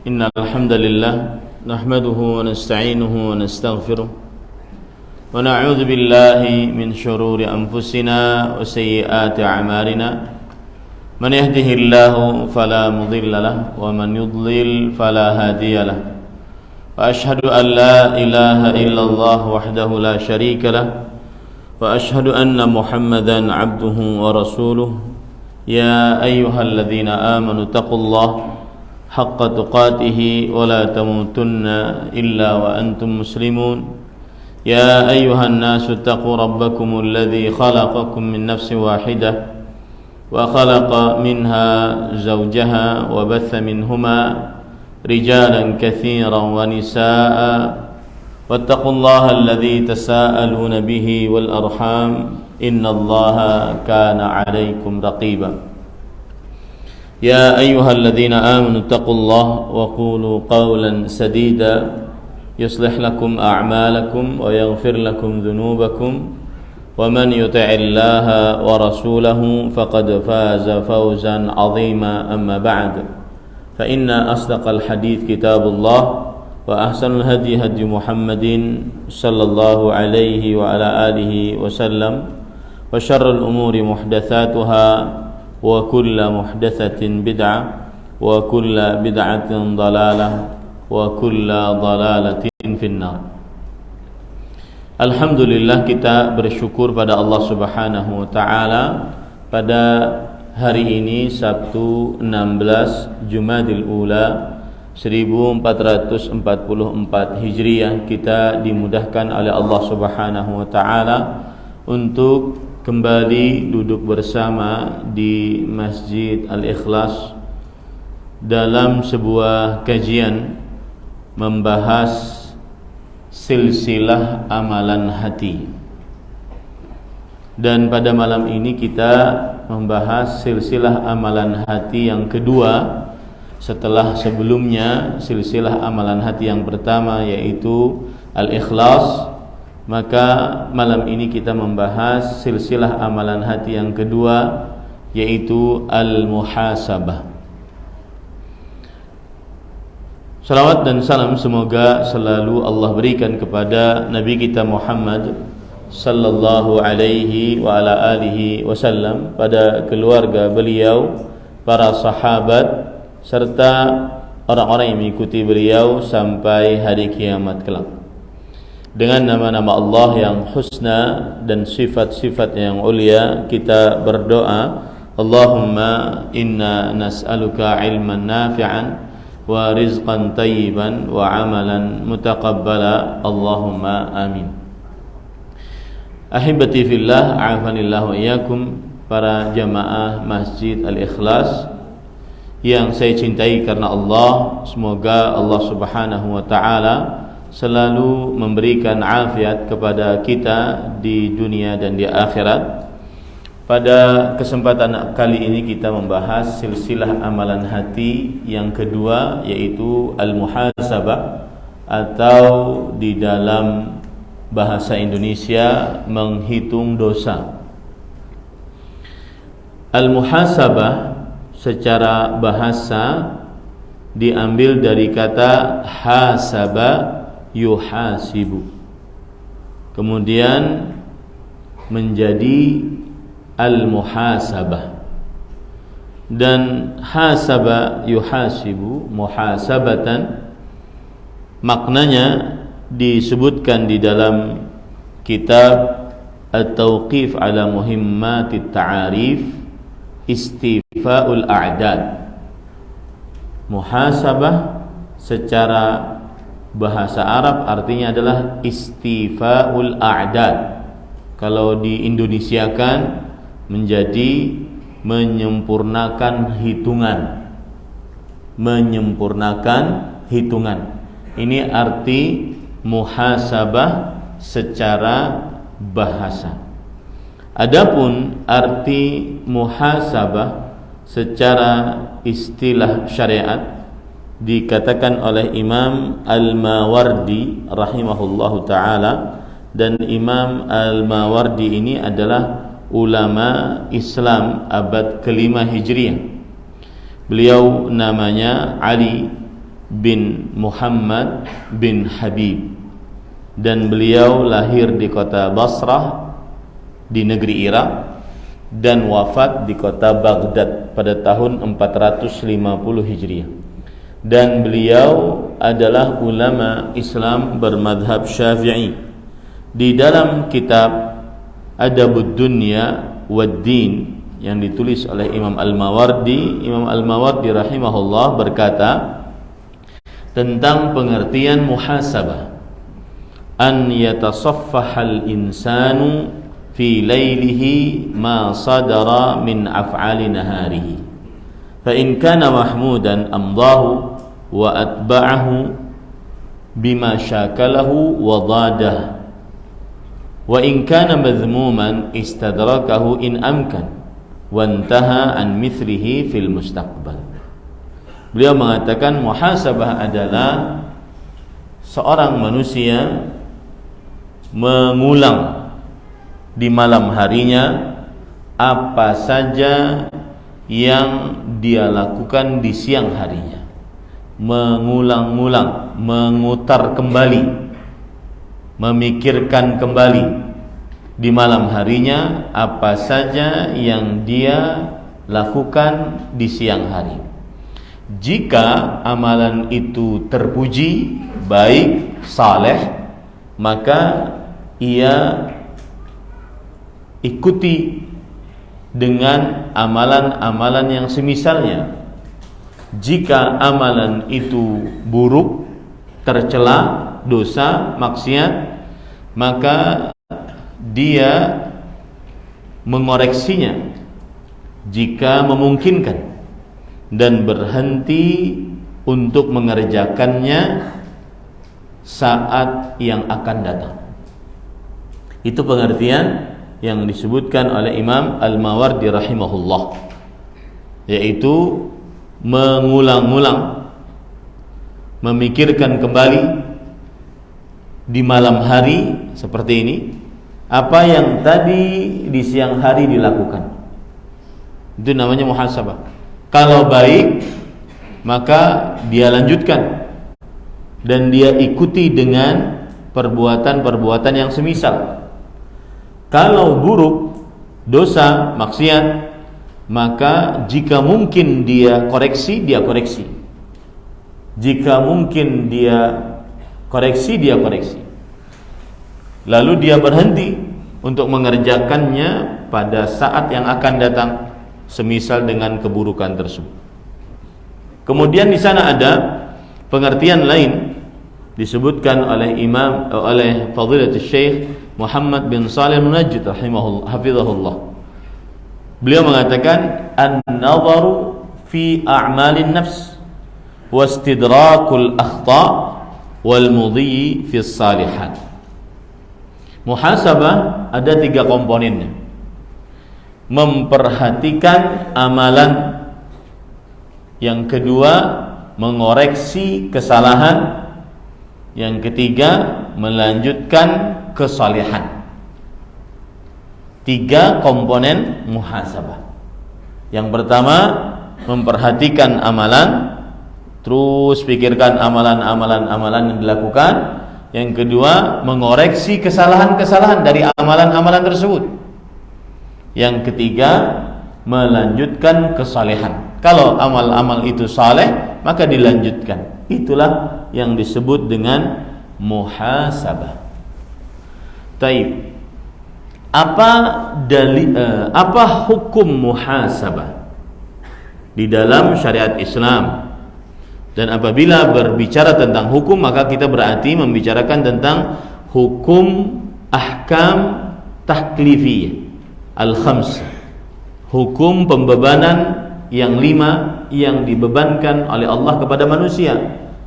إن الحمد لله نحمده ونستعينه ونستغفره ونعوذ بالله من شرور أنفسنا وسيئات أعمالنا من يهده الله فلا مضل له ومن يضلل فلا هادي له وأشهد أن لا إله إلا الله وحده لا شريك له وأشهد أن محمدا عبده ورسوله يا أيها الذين آمنوا اتقوا الله حق تقاته ولا تموتن إلا وأنتم مسلمون يا أيها الناس اتقوا ربكم الذي خلقكم من نفس واحدة وخلق منها زوجها وبث منهما رجالا كثيرا ونساء واتقوا الله الذي تساءلون به والأرحام إن الله كان عليكم رقيبا يا أيها الذين آمنوا اتقوا الله وقولوا قولا سديدا يصلح لكم أعمالكم ويغفر لكم ذنوبكم ومن يطع الله ورسوله فقد فاز فوزا عظيما أما بعد فإن أصدق الحديث كتاب الله وأحسن الهدي هدي محمد صلى الله عليه وعلى آله وسلم وشر الأمور محدثاتها وكل محدثة بدعة وكل بدعة ضلالة وكل ضلالة في النار. Alhamdulillah, kita bersyukur pada Allah Subhanahu wa taala pada hari ini Sabtu 16 Jumadil Ula 1444 Hijriah, kita dimudahkan oleh Allah Subhanahu wa taala untuk kembali duduk bersama di Masjid Al-Ikhlas dalam sebuah kajian membahas silsilah amalan hati. Dan pada malam ini kita membahas silsilah amalan hati yang kedua setelah sebelumnya silsilah amalan hati yang pertama yaitu Al-Ikhlas. Maka malam ini kita membahas silsilah amalan hati yang kedua yaitu Al-Muhasabah. Salawat dan salam semoga selalu Allah berikan kepada Nabi kita Muhammad sallallahu alaihi wa ala alihi wasallam, pada keluarga beliau, para sahabat serta orang-orang yang mengikuti beliau sampai hari kiamat kelak. Dengan nama-nama Allah yang husna dan sifat-sifat yang ulia, kita berdoa, Allahumma inna nas'aluka ilman nafi'an wa rizqan tayyiban wa amalan mutaqabbala, Allahumma amin. Ahibati fillah, a'afanillahu iyyakum, para jamaah Masjid Al-Ikhlas yang saya cintai karena Allah, semoga Allah Subhanahu wa taala selalu memberikan afiat kepada kita di dunia dan di akhirat. Pada kesempatan kali ini kita membahas silsilah amalan hati yang kedua yaitu Al-Muhasabah, atau di dalam bahasa Indonesia menghitung dosa. Al-Muhasabah secara bahasa diambil dari kata hasaba yuhasibu, kemudian menjadi al-muhasabah. Dan hasaba yuhasibu muhasabatan, maknanya disebutkan di dalam kitab At-Tauqif ala Muhimmatit Ta'arif Istifa'ul A'dad. Muhasabah secara bahasa Arab artinya adalah istifa'ul a'dad. Kalau diindonesiakan menjadi menyempurnakan hitungan. Menyempurnakan hitungan. Ini arti muhasabah secara bahasa. Adapun arti muhasabah secara istilah syariat dikatakan oleh Imam Al-Mawardi rahimahullahu taala, dan Imam Al-Mawardi ini adalah ulama Islam abad ke-5 Hijriah. Beliau namanya Ali bin Muhammad bin Habib, dan beliau lahir di kota Basrah di negeri Irak dan wafat di kota Baghdad pada tahun 450 Hijriah. Dan beliau adalah ulama Islam bermadhab Syafi'i. Di dalam kitab Adabud Dunya wad Din yang ditulis oleh Imam Al-Mawardi, Imam Al-Mawardi rahimahullah berkata tentang pengertian muhasabah, an yatasaffahal insanu fi lailihi ma sadara min af'ali naharihi, fa in kana mahmudan amdahu wa atba'ahu bima syakalahu wa dadah, wa in kana madhmuman istadrakahu in amkan wantaha an mithlihi fil mustaqbal. Beliau mengatakan muhasabah adalah seorang manusia mengulang di malam harinya apa saja yang dia lakukan di siang harinya, mengulang-ulang, memutar kembali, memikirkan kembali di malam harinya apa saja yang dia lakukan di siang hari. Jika amalan itu terpuji, baik, saleh, maka ia ikuti dengan amalan-amalan yang semisalnya. Jika amalan itu buruk, tercela, dosa, maksiat, maka dia mengoreksinya jika memungkinkan dan berhenti untuk mengerjakannya saat yang akan datang. Itu pengertian yang disebutkan oleh Imam Al-Mawardi rahimahullah, yaitu mengulang-ulang, memikirkan kembali di malam hari seperti ini apa yang tadi di siang hari dilakukan. Itu namanya muhasabah. Kalau baik, maka dia lanjutkan dan dia ikuti dengan perbuatan-perbuatan yang semisal. Kalau buruk, dosa, maksiat, maka jika mungkin dia koreksi, dia koreksi. Jika mungkin dia koreksi, dia koreksi. Lalu dia berhenti untuk mengerjakannya pada saat yang akan datang, semisal dengan keburukan tersebut. Kemudian di sana ada pengertian lain disebutkan oleh Fadilatul Syekh Muhammad bin Shalih Al-Munajjid rahimahullah hafizahullah. Beliau mengatakan an-nadharu fi a'malin nafs wa istidrakul akhta' wal mudhi fi salihat. Muhasabah ada 3 komponennya. Memperhatikan amalan, yang kedua mengoreksi kesalahan, yang ketiga melanjutkan kesalehan. 3 komponen muhasabah. Yang pertama memperhatikan amalan, terus pikirkan amalan-amalan yang dilakukan. Yang kedua mengoreksi kesalahan-kesalahan dari amalan-amalan tersebut. Yang ketiga melanjutkan kesalehan. Kalau amal-amal itu saleh, maka dilanjutkan. Itulah yang disebut dengan muhasabah. Taib. Apa hukum muhasabah di dalam syariat Islam? Dan apabila berbicara tentang hukum, maka kita berarti membicarakan tentang hukum ahkam taklifiyah al-khams, hukum pembebanan yang 5 yang dibebankan oleh Allah kepada manusia: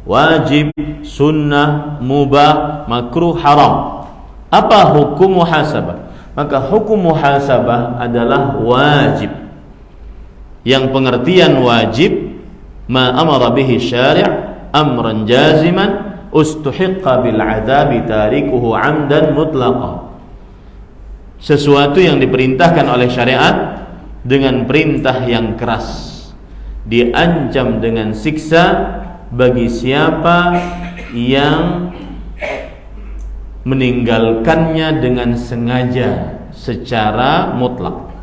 wajib, sunnah, mubah, makruh, haram. Apa hukum muhasabah? Maka hukum muhasabah adalah wajib. Yang pengertian wajib, ma amara bihi syari' amran jaziman ustuhiqqa bil adabi tarikuhu amdan mutlaqa. Sesuatu yang diperintahkan oleh syariat dengan perintah yang keras, diancam dengan siksa bagi siapa yang meninggalkannya dengan sengaja secara mutlak.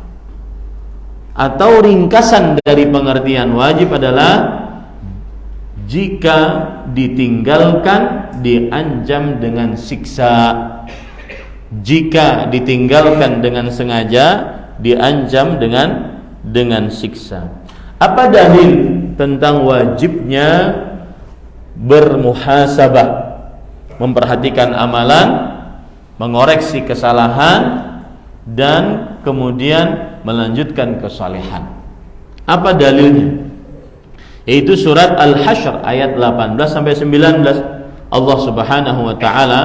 Atau ringkasan dari pengertian wajib adalah jika ditinggalkan diancam dengan siksa. Jika ditinggalkan dengan sengaja diancam dengan siksa. Apa dalil tentang wajibnya bermuhasabah, memperhatikan amalan, mengoreksi kesalahan, dan kemudian melanjutkan kesalehan? Apa dalilnya? Yaitu surat Al-Hasyr ayat 18 sampai 19. Allah Subhanahu wa taala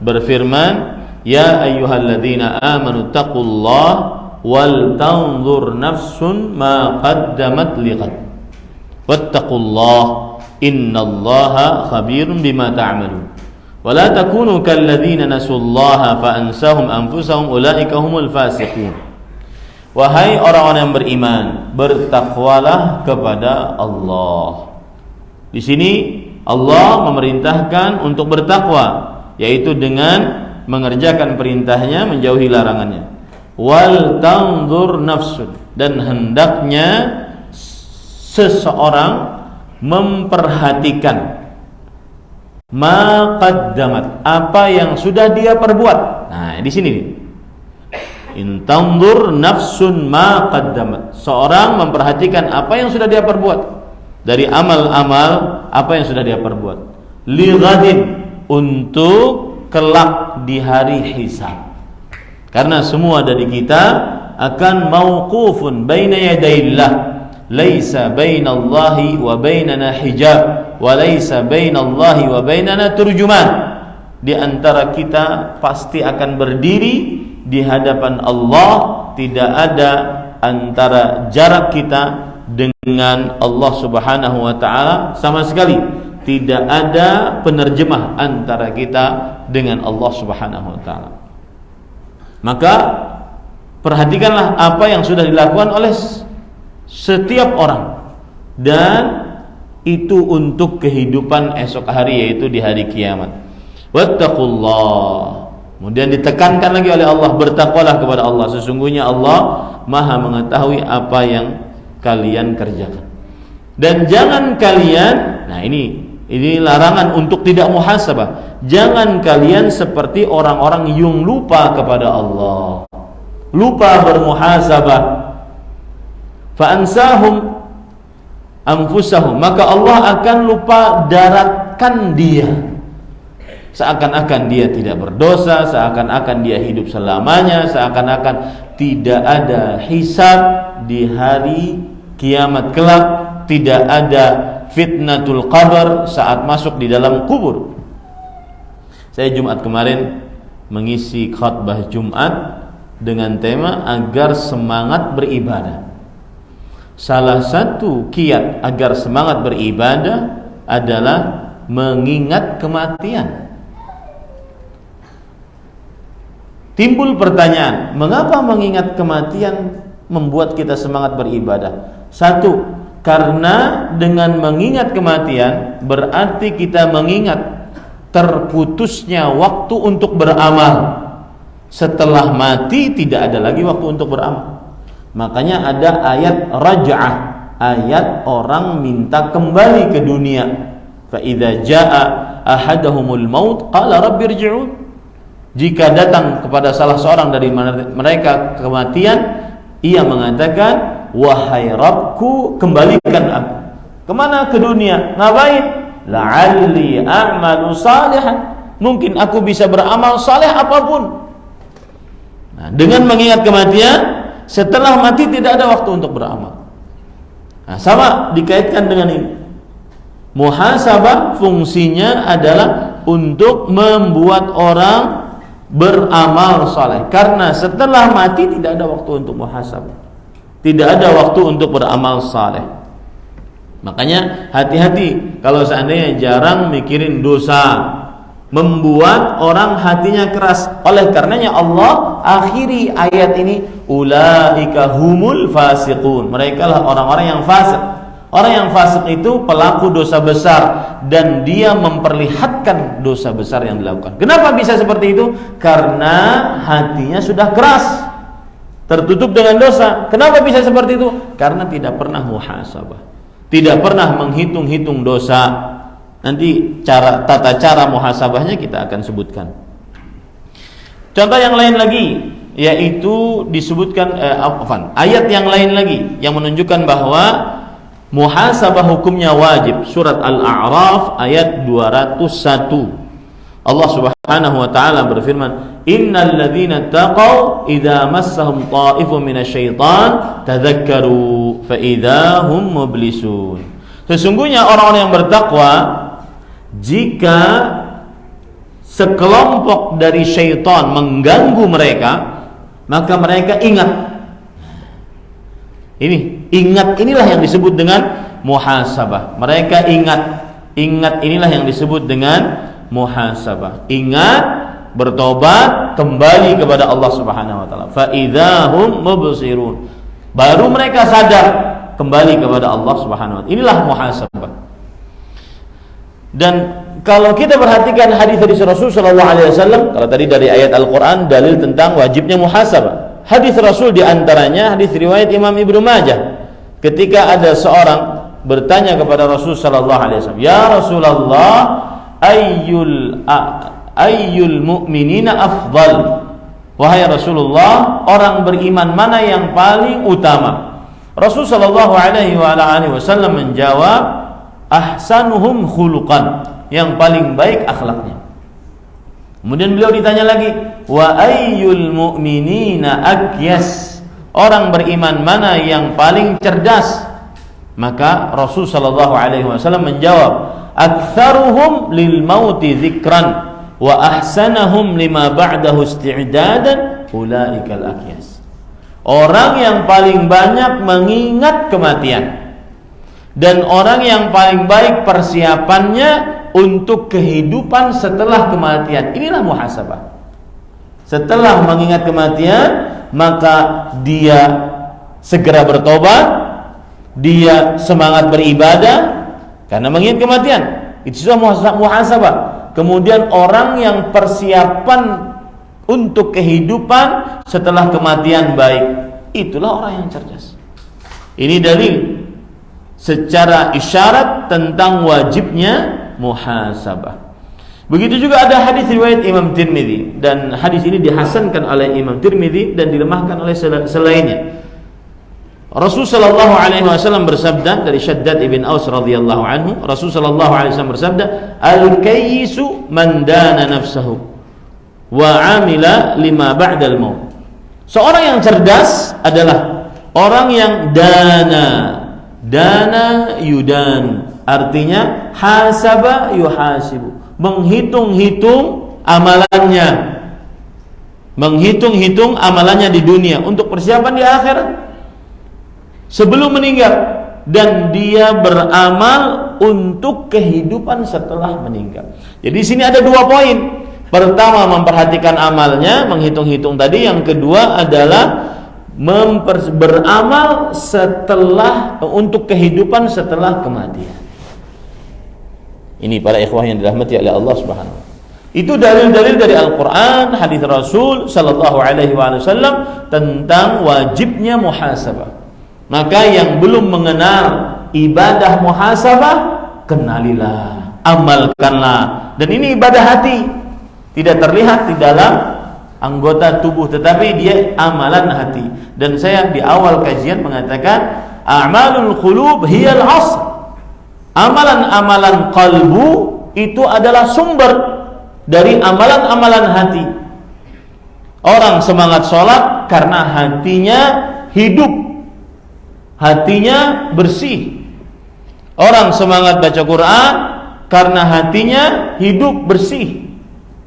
berfirman, "Ya ayyuhalladzina amanu taqullaha wal tanzur nafsun ma qaddamat lighad. Wattaqullaha innallaha khabirun bima ta'malun. Wa la takunu kalladzina nasullaha fa ansahum anfusahum ulaika humul fasiqun." Wahai orang-orang yang beriman, bertakwalah kepada Allah. Di sini Allah memerintahkan untuk bertakwa, yaitu dengan mengerjakan perintahnya, menjauhi larangannya. Wal tanzur nafsun, dan hendaknya seseorang memperhatikan ma qaddamat, apa yang sudah dia perbuat. Nah, di sini nih. In tanzur nafsun ma qaddamat, seorang memperhatikan apa yang sudah dia perbuat dari amal-amal, apa yang sudah dia perbuat. Li ghadin, untuk kelak di hari hisab. Karena semua dari kita akan mauqufun baina yadaillah, laisa bainallahi wa bainana hijab wa laisa bainallahi wa bainana turjuman. Di antara kita pasti akan berdiri di hadapan Allah, tidak ada antara jarak kita dengan Allah Subhanahu wa taala sama sekali. Tidak ada penerjemah antara kita dengan Allah Subhanahu wa taala. Maka perhatikanlah apa yang sudah dilakukan oleh setiap orang, dan itu untuk kehidupan esok hari, yaitu di hari kiamat. Wattaqullah. Kemudian ditekankan lagi oleh Allah, bertakwalah kepada Allah, sesungguhnya Allah Maha mengetahui apa yang kalian kerjakan. Dan jangan kalian, nah ini larangan untuk tidak muhasabah. Jangan kalian seperti orang-orang yang lupa kepada Allah, lupa bermuhasabah. Fa ansahum anfusahum, maka Allah akan lupa daratkan dia, seakan-akan dia tidak berdosa, seakan-akan dia hidup selamanya, seakan-akan tidak ada hisab di hari kiamat kelak, tidak ada fitnatul qabr saat masuk di dalam kubur. Saya Jumat kemarin mengisi khutbah Jumat dengan tema agar semangat beribadah. Salah satu kiat agar semangat beribadah adalah mengingat kematian. Timbul pertanyaan, mengapa mengingat kematian membuat kita semangat beribadah? Satu, karena dengan mengingat kematian berarti kita mengingat terputusnya waktu untuk beramal. Setelah mati tidak ada lagi waktu untuk beramal. Makanya ada ayat raj'ah, ayat orang minta kembali ke dunia. Fa idza jaa ahadahumul maut qala rabbirji'un. Jika datang kepada salah seorang dari mereka kematian, ia mengatakan, wahai Rabbku, kembalikan aku. Kemana? Ke dunia. Ngapain? La'alli a'malu salihan, mungkin aku bisa beramal saleh apapun. Nah, dengan mengingat kematian, setelah mati tidak ada waktu untuk beramal. Nah, sama dikaitkan dengan ini. Muhasabah fungsinya adalah untuk membuat orang beramal saleh, karena setelah mati tidak ada waktu untuk muhasabah, tidak ada waktu untuk beramal saleh. Makanya hati-hati kalau seandainya jarang mikirin dosa, membuat orang hatinya keras. Oleh karenanya Allah akhiri ayat ini, ulaika humul fasiqun, mereka lah orang-orang yang fasik. Orang yang fasik itu pelaku dosa besar dan dia memperlihatkan dosa besar yang dilakukan. Kenapa bisa seperti itu? Karena hatinya sudah keras, tertutup dengan dosa. Kenapa bisa seperti itu? Karena tidak pernah muhasabah, tidak pernah menghitung-hitung dosa. Nanti tata cara muhasabahnya kita akan sebutkan. Contoh yang lain lagi, yaitu disebutkan ayat yang lain lagi yang menunjukkan bahwa muhasabah hukumnya wajib. Surat Al-A'raf ayat 201. Allah Subhanahu wa taala berfirman, "Innal ladzina taqaw idza massahum ta'ifun minasyaitan tadzakkaru fa idza hum mublisun." Sesungguhnya orang-orang yang bertakwa, jika sekelompok dari syaitan mengganggu mereka, maka mereka ingat. Ingat inilah yang disebut dengan muhasabah. Mereka ingat inilah yang disebut dengan muhasabah. Ingat, bertobat, kembali kepada Allah Subhanahu wa taala. Fa idzahum mubsirun. Baru mereka sadar kembali kepada Allah Subhanahu wa taala. Inilah muhasabah. Dan kalau kita perhatikan hadis-hadis Rasul sallallahu alaihi wasallam, kalau tadi dari ayat Al-Qur'an dalil tentang wajibnya muhasabah. Hadis Rasul diantaranya hadis riwayat Imam Ibnu Majah, ketika ada seorang bertanya kepada Rasul sallallahu alaihi wasallam, "Ya Rasulullah, ayyul mu'minina afdal?" Wahai Rasulullah, orang beriman mana yang paling utama? Rasul sallallahu alaihi wasallam menjawab, "Ahsanuhum khuluqan," yang paling baik akhlaknya. Kemudian beliau ditanya lagi, "Wa ayyul mu'minina akyas?" Orang beriman mana yang paling cerdas? Maka Rasul sallallahu alaihi wasallam menjawab, "Aktsaruhum lil mauti dzikran wa ahsanahum lima ba'dahu isti'dadan ulaikal akyas." Orang yang paling banyak mengingat kematian dan orang yang paling baik persiapannya untuk kehidupan setelah kematian, inilah muhasabah. Setelah mengingat kematian, maka dia segera bertobat, dia semangat beribadah karena mengingat kematian. Itu sudah muhasabah. Kemudian orang yang persiapan untuk kehidupan setelah kematian baik, itulah orang yang cerdas. Ini dalil secara isyarat tentang wajibnya muhasabah. Begitu juga ada hadis riwayat Imam Tirmidzi, dan hadis ini dihasankan oleh Imam Tirmidzi dan dilemahkan oleh selainnya. Rasul sallallahu alaihi wasallam bersabda dari Shaddad ibn Aus radhiyallahu anhu, Rasul sallallahu alaihi wasallam bersabda, "Al-kayyisu man dana nafsahu wa 'amila lima ba'dal maut." Seorang yang cerdas adalah orang yang dana yudan, artinya hasaba yuhasibu, menghitung-hitung amalannya di dunia untuk persiapan di akhirat sebelum meninggal, dan dia beramal untuk kehidupan setelah meninggal. Jadi di sini ada dua poin. Pertama, memperhatikan amalnya, menghitung-hitung tadi. Yang kedua adalah beramal setelah, untuk kehidupan setelah kematian. Ini para ikhwah yang dirahmati oleh Allah Subhanahu wa taala. Itu dalil-dalil dari Al-Qur'an, hadis Rasul sallallahu alaihi wasallam tentang wajibnya muhasabah. Maka yang belum mengenal ibadah muhasabah, kenalilah, amalkanlah. Dan ini ibadah hati, tidak terlihat di dalam anggota tubuh, tetapi dia amalan hati. Dan saya di awal kajian mengatakan, a'malul qulub hiyal asl. Amalan-amalan qalbu itu adalah sumber dari amalan-amalan hati. Orang semangat sholat karena hatinya hidup, hatinya bersih. Orang semangat baca Quran karena hatinya hidup bersih,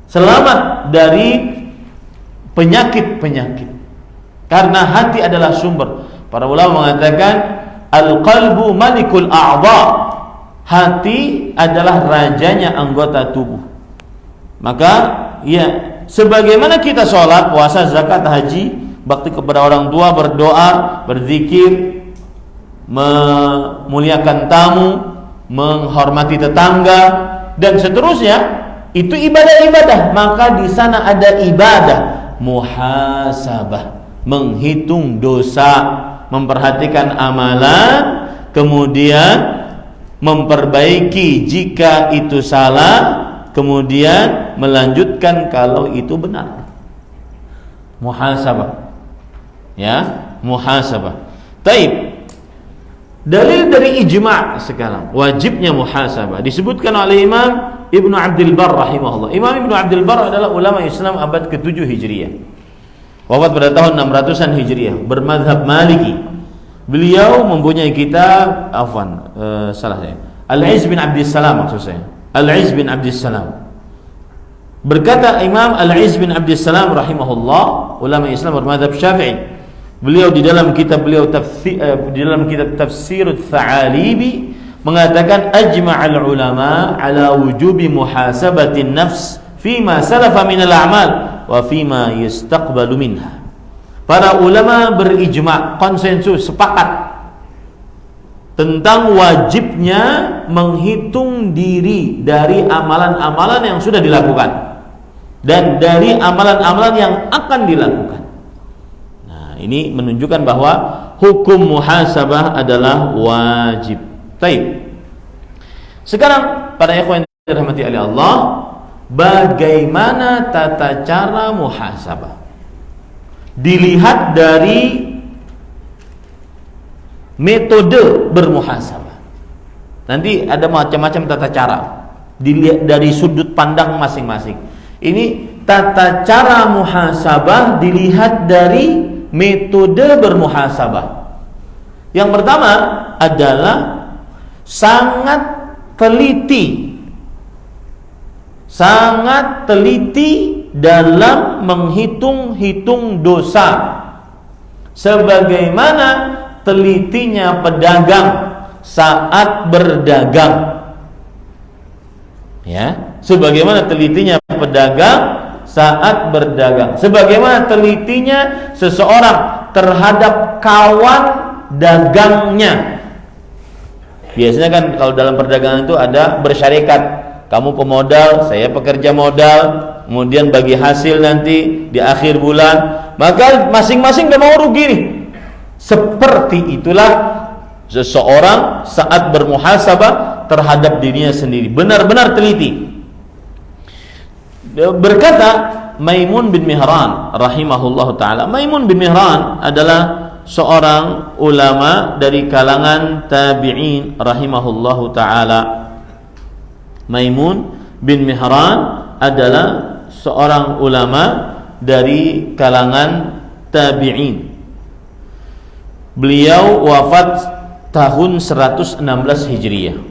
selamat dari penyakit-penyakit. Karena hati adalah sumber. Para ulama mengatakan al-qalbu malikul a'dha. Hati adalah rajanya anggota tubuh. Maka ya, sebagaimana kita sholat, puasa, zakat, haji, bakti kepada orang tua, berdoa, berzikir, memuliakan tamu, menghormati tetangga, dan seterusnya, itu ibadah-ibadah. Maka di sana ada ibadah muhasabah, menghitung dosa, memperhatikan amalan, kemudian memperbaiki jika itu salah, kemudian melanjutkan kalau itu benar. Muhasabah, ya, muhasabah. Taib. Dalil dari ijma' sekarang wajibnya muhasabah disebutkan oleh Imam Ibnu Abdul Barr rahimahullah. Imam Ibnu Abdul Barr adalah ulama Islam abad ke-7 Hijriah. Wafat pada tahun 600-an Hijriah, bermadzhab Maliki. Beliau mempunyai kitab Al-Izz bin Abdus Salam, maksud saya. Al-Izz bin Abdus Salam. Berkata Imam Al-Izz bin Abdus Salam rahimahullah, ulama Islam bermadzhab Syafi'i. Beliau di dalam kitab Tafsir Al-Tha'alibi mengatakan ajma'al ulama ala wujubi muhasabatin nafs fima salafa minal a'mal wa fima yastaqbalu minha. Para ulama berijma', konsensus, sepakat tentang wajibnya menghitung diri dari amalan-amalan yang sudah dilakukan dan dari amalan-amalan yang akan dilakukan. Nah, ini menunjukkan bahwa hukum muhasabah adalah wajib. Baik. Sekarang para ikhwan yang dirahmati oleh Allah, bagaimana tata cara muhasabah? Dilihat dari metode bermuhasabah. Nanti ada macam-macam tata cara, dilihat dari sudut pandang masing-masing. Ini tata cara muhasabah dilihat dari metode bermuhasabah. Yang pertama adalah sangat teliti dalam menghitung-hitung dosa, sebagaimana telitinya pedagang saat berdagang. Ya, sebagaimana telitinya pedagang saat berdagang, sebagaimana telitinya seseorang terhadap kawan dagangnya. Biasanya kan kalau dalam perdagangan itu ada bersyarikat. Kamu pemodal, saya pekerja modal, kemudian bagi hasil nanti di akhir bulan, maka masing-masing udah mau rugi nih. Seperti itulah seseorang saat bermuhasabah terhadap dirinya sendiri, benar-benar teliti. Berkata Maimun bin Mihran rahimahullahu taala. Maimun bin Mihran adalah seorang ulama dari kalangan tabi'in rahimahullahu taala. Maimun bin Mihran adalah seorang ulama dari kalangan tabi'in. Beliau wafat tahun 116 Hijriah.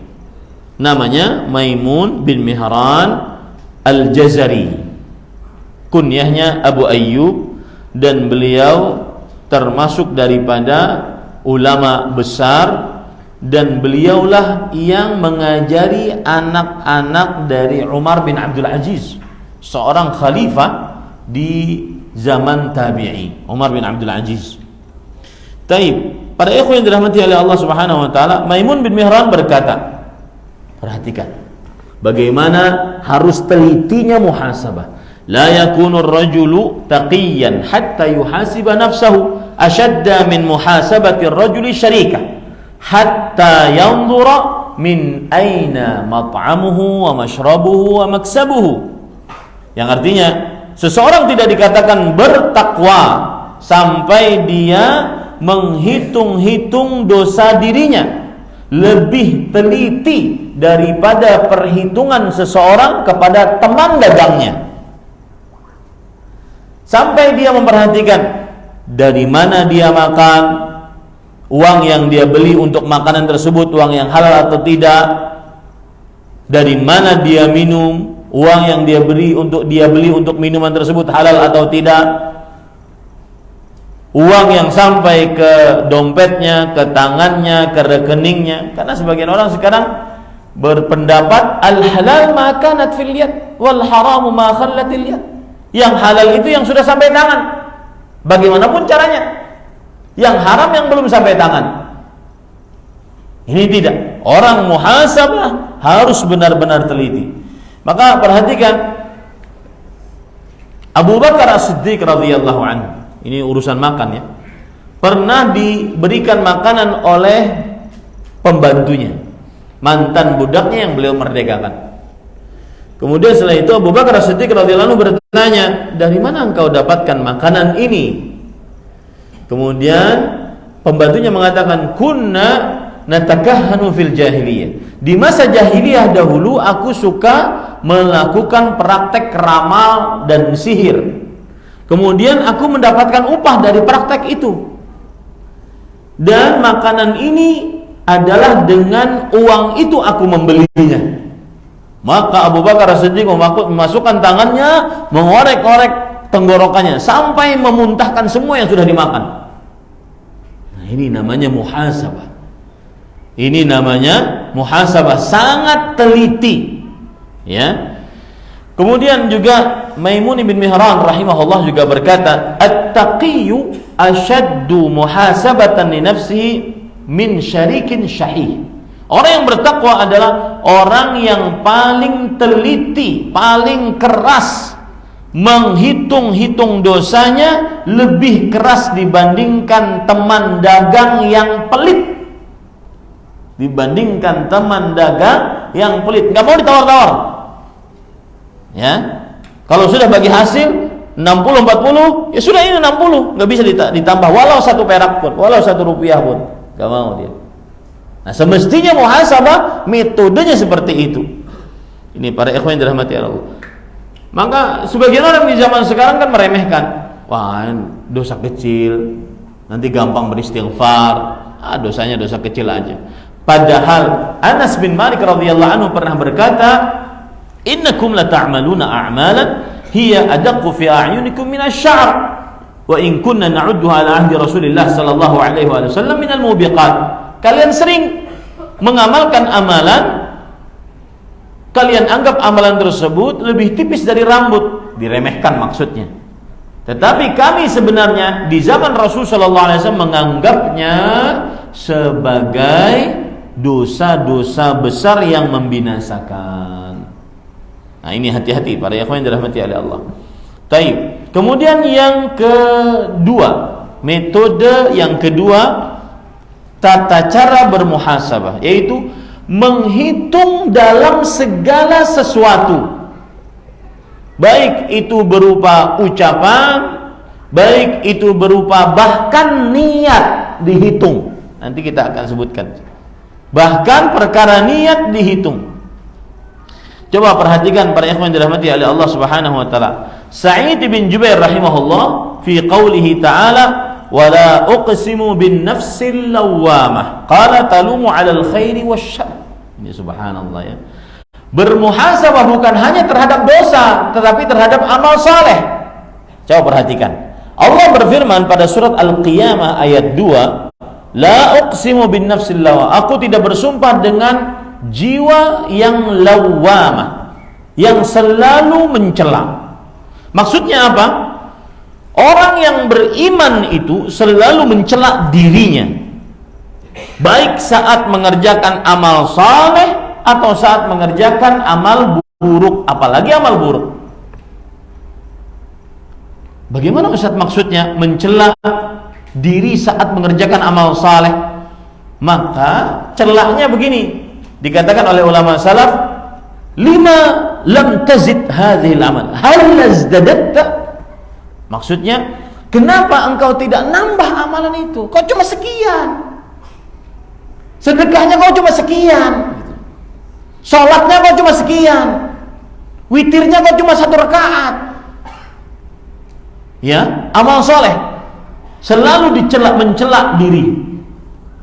Namanya Maimun bin Mihran Al-Jazari. Kunyahnya Abu Ayyub, dan beliau termasuk daripada ulama besar, dan beliaulah yang mengajari anak-anak dari Umar bin Abdul Aziz, seorang khalifah di zaman tabi'i, Umar bin Abdul Aziz. Taib, para ikhwan yang dirahmati oleh Allah Subhanahu wa taala, Maimun bin Mihran berkata, perhatikan bagaimana harus telitinya muhasabah. La yakunu ar-rajulu taqiyan hatta yuhasiba nafsahu ashadda min muhasabati ar-rajuli syarikah hatta yanzura min aina mat'amuhu wa mashrabuhu wa maksabuhu. Yang artinya seseorang tidak dikatakan bertakwa sampai dia menghitung-hitung dosa dirinya lebih teliti daripada perhitungan seseorang kepada teman dagangnya, sampai dia memperhatikan dari mana dia makan, uang yang dia beli untuk makanan tersebut uang yang halal atau tidak, dari mana dia minum, uang yang dia beli untuk minuman tersebut halal atau tidak, uang yang sampai ke dompetnya, ke tangannya, ke rekeningnya. Karena sebagian orang sekarang berpendapat al-halal ma kanat fil yad wal haramu ma khallatil yad. Yang halal itu yang sudah sampai tangan, bagaimanapun caranya. Yang haram yang belum sampai tangan. Ini tidak. Orang muhasabah harus benar-benar teliti. Maka perhatikan Abu Bakar As-Siddiq radhiyallahu anhu. Ini urusan makan ya. Pernah diberikan makanan oleh pembantunya, mantan budaknya yang beliau merdekakan. Kemudian setelah itu Abu Bakar As-Siddiq radhiyallahu anhu bertanya, "Dari mana engkau dapatkan makanan ini?" Kemudian pembantunya mengatakan, "Kunna natakahhanu fil jahiliyah." Di masa jahiliyah dahulu aku suka melakukan praktek ramal dan sihir. Kemudian aku mendapatkan upah dari praktek itu. Dan makanan ini adalah dengan uang itu aku membelinya. Maka Abu Bakar As-Siddiq memasukkan tangannya, mengorek-orek tenggorokannya sampai memuntahkan semua yang sudah dimakan. Nah, ini namanya muhasabah. Ini namanya muhasabah, sangat teliti. Ya. Kemudian juga Maimun bin Mihran rahimahullah juga berkata, "At-taqiyyu ashaddu muhasabatan li nafsihi min syarikin syahih." Orang yang bertakwa adalah orang yang paling teliti, paling keras menghitung-hitung dosanya, lebih keras dibandingkan teman dagang yang pelit. Dibandingkan teman dagang yang pelit, nggak mau ditawar-tawar. Ya, kalau sudah bagi hasil 60-40, ya sudah ini 60, nggak bisa ditambah walau 1 perak pun, walau 1 rupiah pun, nggak mau dia. Nah, semestinya muhasabah metodenya seperti itu. Ini para ikhwan yang dirahmati Allah. Maka sebagian orang di zaman sekarang kan meremehkan, wah dosa kecil, nanti gampang beristighfar, dosanya dosa kecil aja. Padahal Anas bin Malik radhiyallahu anhu pernah berkata, "Innakum la ta'maluna a'malan hiya adaqqu fi a'yunikum min asy-sya'r wa in kunna na'udduha ala ahdi Rasulillah sallallahu alaihi wasallam min al-mubiqat." Kalian sering mengamalkan amalan, kalian anggap amalan tersebut lebih tipis dari rambut, diremehkan maksudnya. Tetapi kami sebenarnya di zaman Rasul sallallahu alaihi wasallam menganggapnya sebagai dosa-dosa besar yang membinasakan. Nah, ini hati-hati para ikhwan yang dirahmati oleh Allah. Taib. Kemudian yang kedua, metode yang kedua, tata cara bermuhasabah, yaitu menghitung dalam segala sesuatu, baik itu berupa ucapan, baik itu berupa bahkan niat dihitung. Nanti kita akan sebutkan. Bahkan perkara niat dihitung. Coba perhatikan para ikhwan yang dirahmati oleh Allah Subhanahu wa taala. Sa'id bin Jubair rahimahullah fi qoulihi ta'ala, "Wala uqsimu bin nafsil lawwamah, qala talumu 'alal khairi wasyarr." Ini subhanallah ya. Bermuhasabah bukan hanya terhadap dosa, tetapi terhadap amal saleh. Coba perhatikan. Allah berfirman pada surat Al-Qiyamah ayat 2, "La uqsimu bin nafsil lawwamah." Aku tidak bersumpah dengan jiwa yang lawwamah, yang selalu mencela. Maksudnya apa? Orang yang beriman itu selalu mencela dirinya, baik saat mengerjakan amal saleh atau saat mengerjakan amal buruk, apalagi amal buruk. Bagaimana Ustaz maksudnya mencela diri saat mengerjakan amal saleh? Maka celahnya begini, dikatakan oleh ulama salaf, "Lima lam tazid hadhil amal, hal lazdadatta." Maksudnya, kenapa engkau tidak nambah amalan itu? Kau cuma sekian. Sedekahnya kau cuma sekian. Sholatnya kau cuma sekian. Witirnya kau cuma 1 rakaat. Ya, amal soleh selalu mencela diri.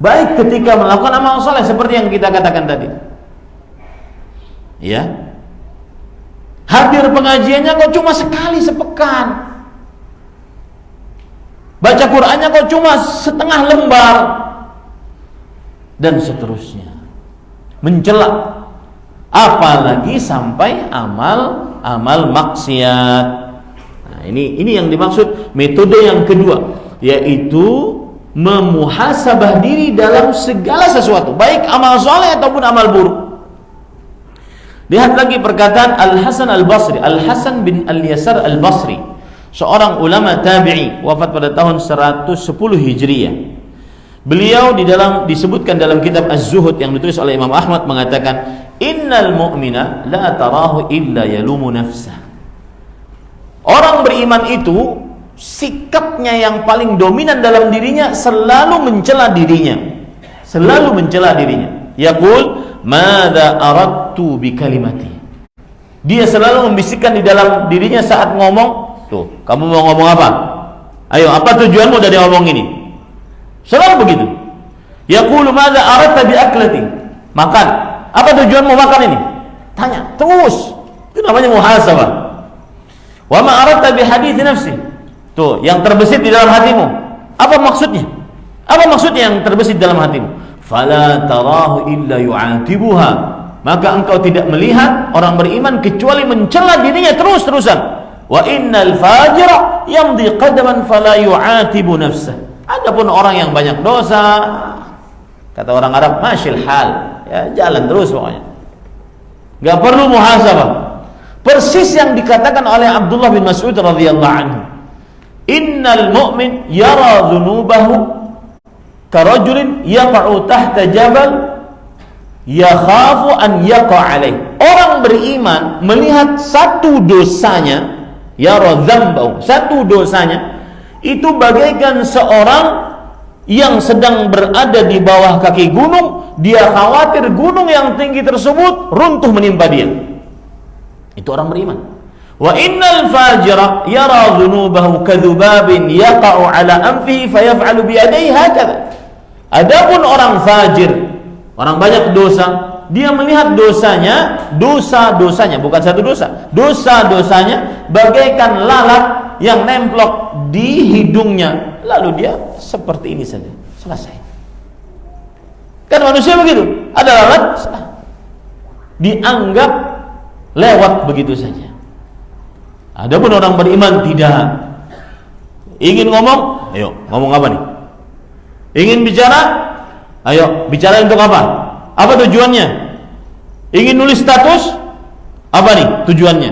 Baik ketika melakukan amal soleh seperti yang kita katakan tadi. Ya. Hadir pengajiannya kau cuma sekali sepekan. Baca Qur'annya kok cuma setengah lembar, dan seterusnya. Mencela, apalagi sampai amal maksiat. Nah, ini yang dimaksud metode yang kedua, yaitu memuhasabah diri dalam segala sesuatu, baik amal soleh ataupun amal buruk. Lihat lagi perkataan Al-Hasan Al-Basri, Al-Hasan bin Al-Yasar Al-Basri, seorang ulama tabi'i, wafat pada tahun 110 Hijriah. Beliau disebutkan dalam kitab Az-Zuhud yang ditulis oleh Imam Ahmad, mengatakan, innal mu'mina la tarahu illa yalumu nafsah. Orang beriman itu sikapnya yang paling dominan dalam dirinya selalu mencela dirinya. Selalu mencela dirinya. Yaqul, "Madza aradtu bi kalimati." Dia selalu membisikkan di dalam dirinya saat ngomong, tuh, kamu mau ngomong apa? Ayo, apa tujuanmu dari ngomong ini? Selalu begitu. Yaqulu, "Madza aradta bi aklati?" Makan. Apa tujuanmu makan ini? Tanya terus. Itu namanya muhasabah. Wa ma aradta bi hadithi nafsi. Tuh, yang terbesit di dalam hatimu. Apa maksudnya? Apa maksudnya yang terbesit dalam hatimu? Fala tarahu illa yu'atibuha. Maka engkau tidak melihat orang beriman kecuali mencela dirinya terus-terusan. Wa innal fajira yamdi qadaman fala yu'atibu nafsah. Adapun orang yang banyak dosa, kata orang Arab, masyil hal, ya, jalan terus pokoknya. Enggak perlu muhasabah. Persis yang dikatakan oleh Abdullah bin Mas'ud radhiyallahu anhu. Innal mu'min yara dhunubahu karajulin yaqa'u tahta jabal yakhafu an yaqa' alaih. Orang beriman melihat satu dosanya, yara dzambahu, satu dosanya itu bagaikan seorang yang sedang berada di bawah kaki gunung, dia khawatir gunung yang tinggi tersebut runtuh menimpa dia. Itu orang beriman. Wa innal fajira yara dhunubahu kadzubabin yaqa'u ala anfihi fayaf'alu bi yadayhi hakadha. Adapun orang fajir, orang banyak dosa, dia melihat dosa-dosanya, bukan satu dosa, dosa-dosanya bagaikan lalat yang nemplok di hidungnya, lalu dia seperti ini saja, selesai. Kan manusia begitu, ada lalat, dianggap lewat begitu saja. Adapun orang beriman tidak. Ingin ngomong, ayo ngomong apa nih? Ingin bicara, ayo bicara untuk apa? Apa tujuannya? Ingin nulis status, apa nih tujuannya?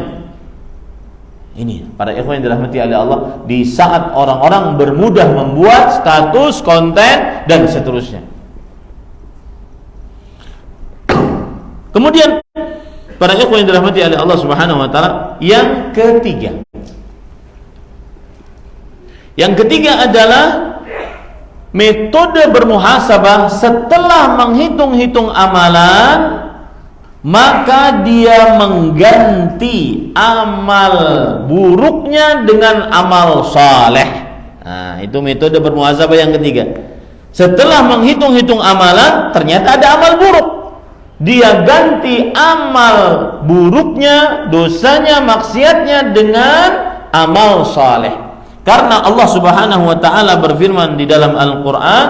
Ini para ikhwan yang dirahmati oleh Allah, di saat orang-orang bermudah membuat status, konten dan seterusnya. Kemudian para ikhwan yang dirahmati oleh Allah Subhanahu wa taala, yang ketiga. Yang ketiga adalah metode bermuhasabah setelah menghitung-hitung amalan, maka dia mengganti amal buruknya dengan amal saleh. Nah, itu metode bermuhasabah yang ketiga. Setelah menghitung-hitung amalan, ternyata ada amal buruk, dia ganti amal buruknya, dosanya, maksiatnya dengan amal saleh. Karena Allah Subhanahu wa taala berfirman di dalam Al-Qur'an,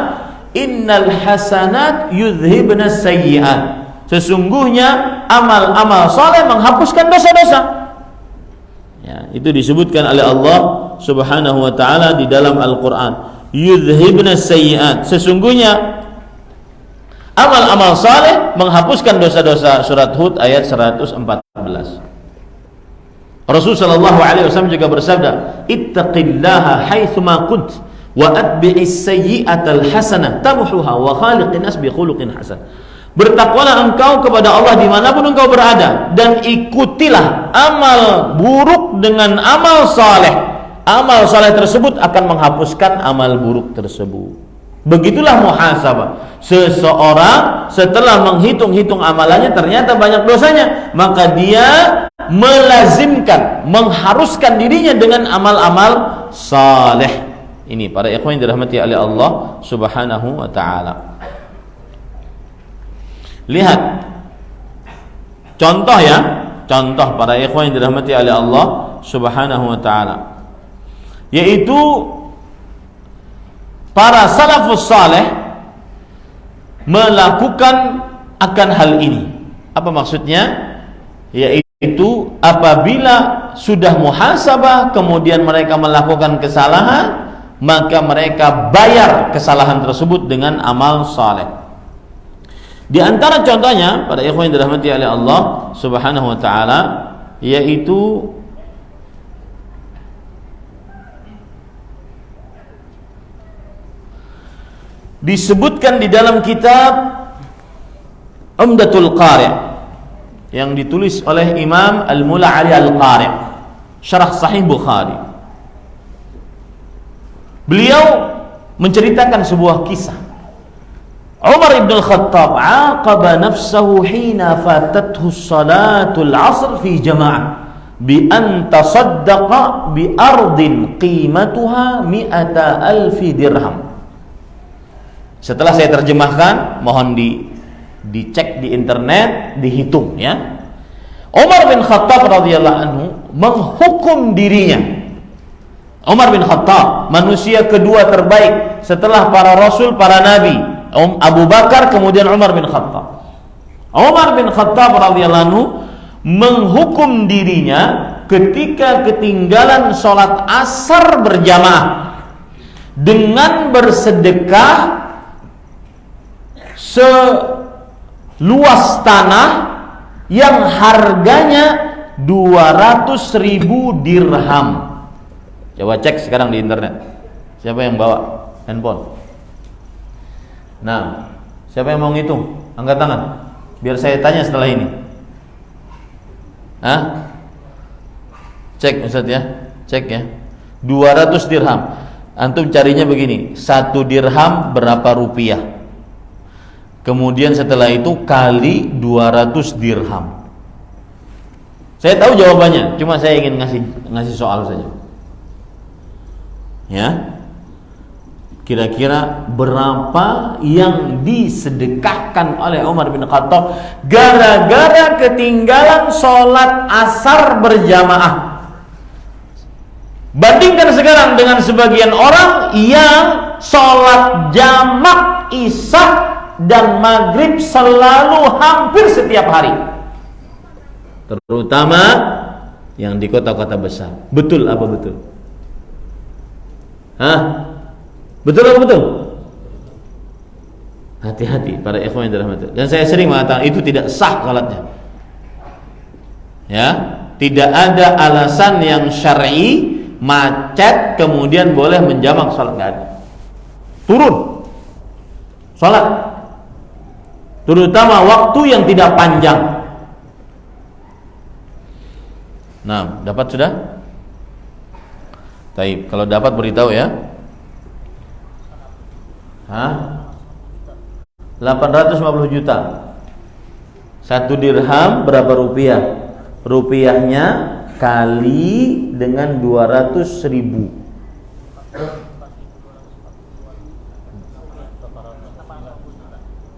"Innal hasanat yudhhibna sayyi'at." Sesungguhnya amal-amal saleh menghapuskan dosa-dosa. Ya, itu disebutkan oleh Allah Subhanahu wa taala di dalam Al-Qur'an. Yudhhibna sayyi'at. Sesungguhnya amal-amal saleh menghapuskan dosa-dosa. Surat Hud ayat 114. Rasulullah sallallahu alaihi wasallam juga bersabda, "Ittaqillaha haitsuma kunt wa atbi'is sayyi'atal hasanah tamhuha wa khaliqin nas bi khuluqin hasan." Bertakwalah engkau kepada Allah dimanapun engkau berada, dan ikutilah amal buruk dengan amal saleh. Amal saleh tersebut akan menghapuskan amal buruk tersebut. Begitulah muhasabah. Seseorang setelah menghitung-hitung amalannya ternyata banyak dosanya, maka dia melazimkan, mengharuskan dirinya dengan amal-amal saleh. Ini para ikhwan yang dirahmati oleh Allah Subhanahu wa taala. Lihat contoh ya, contoh para ikhwan yang dirahmati oleh Allah Subhanahu wa taala, yaitu para salafus saleh melakukan akan hal ini. Apa maksudnya? Yaitu apabila sudah muhasabah kemudian mereka melakukan kesalahan, maka mereka bayar kesalahan tersebut dengan amal saleh. Di antara contohnya pada ikhwan yang dirahmati oleh Allah Subhanahu wa taala, yaitu disebutkan di dalam kitab Umdatul Qari' yang ditulis oleh Imam Al-Mula Ali Al-Qari', Syarah Sahih Bukhari. Beliau menceritakan sebuah kisah. Umar ibn al-Khattab aqaba nafsahu hina fatathu salatul asr fi jama'ah bi an tasaddaqa bi ardin qimatuha 100,000 dirham. Setelah saya terjemahkan, mohon dicek di internet, dihitung ya. Umar bin Khattab radhiyallahu anhu menghukum dirinya. Umar bin Khattab, manusia kedua terbaik setelah para rasul, para nabi. Abu Bakar, kemudian Umar bin Khattab. Umar bin Khattab radhiyallahu anhu menghukum dirinya ketika ketinggalan sholat asar berjamaah dengan bersedekah seluas tanah yang harganya 200.000 dirham. Coba cek sekarang di internet. Siapa yang bawa handphone? Nah, siapa yang mau ngitung? Angkat tangan. Biar saya tanya setelah ini. Hah? Cek Ustaz ya. Cek ya. 200 dirham. Antum carinya begini. 1 dirham berapa rupiah? Kemudian setelah itu kali 200 dirham. Saya tahu jawabannya, cuma saya ingin ngasih soal saja. Ya. Kira-kira berapa yang disedekahkan oleh Umar bin Khattab gara-gara ketinggalan sholat asar berjamaah? Bandingkan sekarang dengan sebagian orang yang sholat jamak isya dan maghrib selalu hampir setiap hari, terutama yang di kota-kota besar. Betul apa betul? Hah? Betul atau betul? Hati-hati para ikhwan yang dirahmati. Dan saya sering mengatakan itu tidak sah salatnya. Ya, tidak ada alasan yang syar'i macet kemudian boleh menjamak salat, enggak ada. Turun salat. Terutama waktu yang tidak panjang. Nah, dapat sudah? Baik, kalau dapat beritahu ya. Hah? 850 juta. 1 dirham berapa rupiah? Rupiahnya kali dengan 200.000.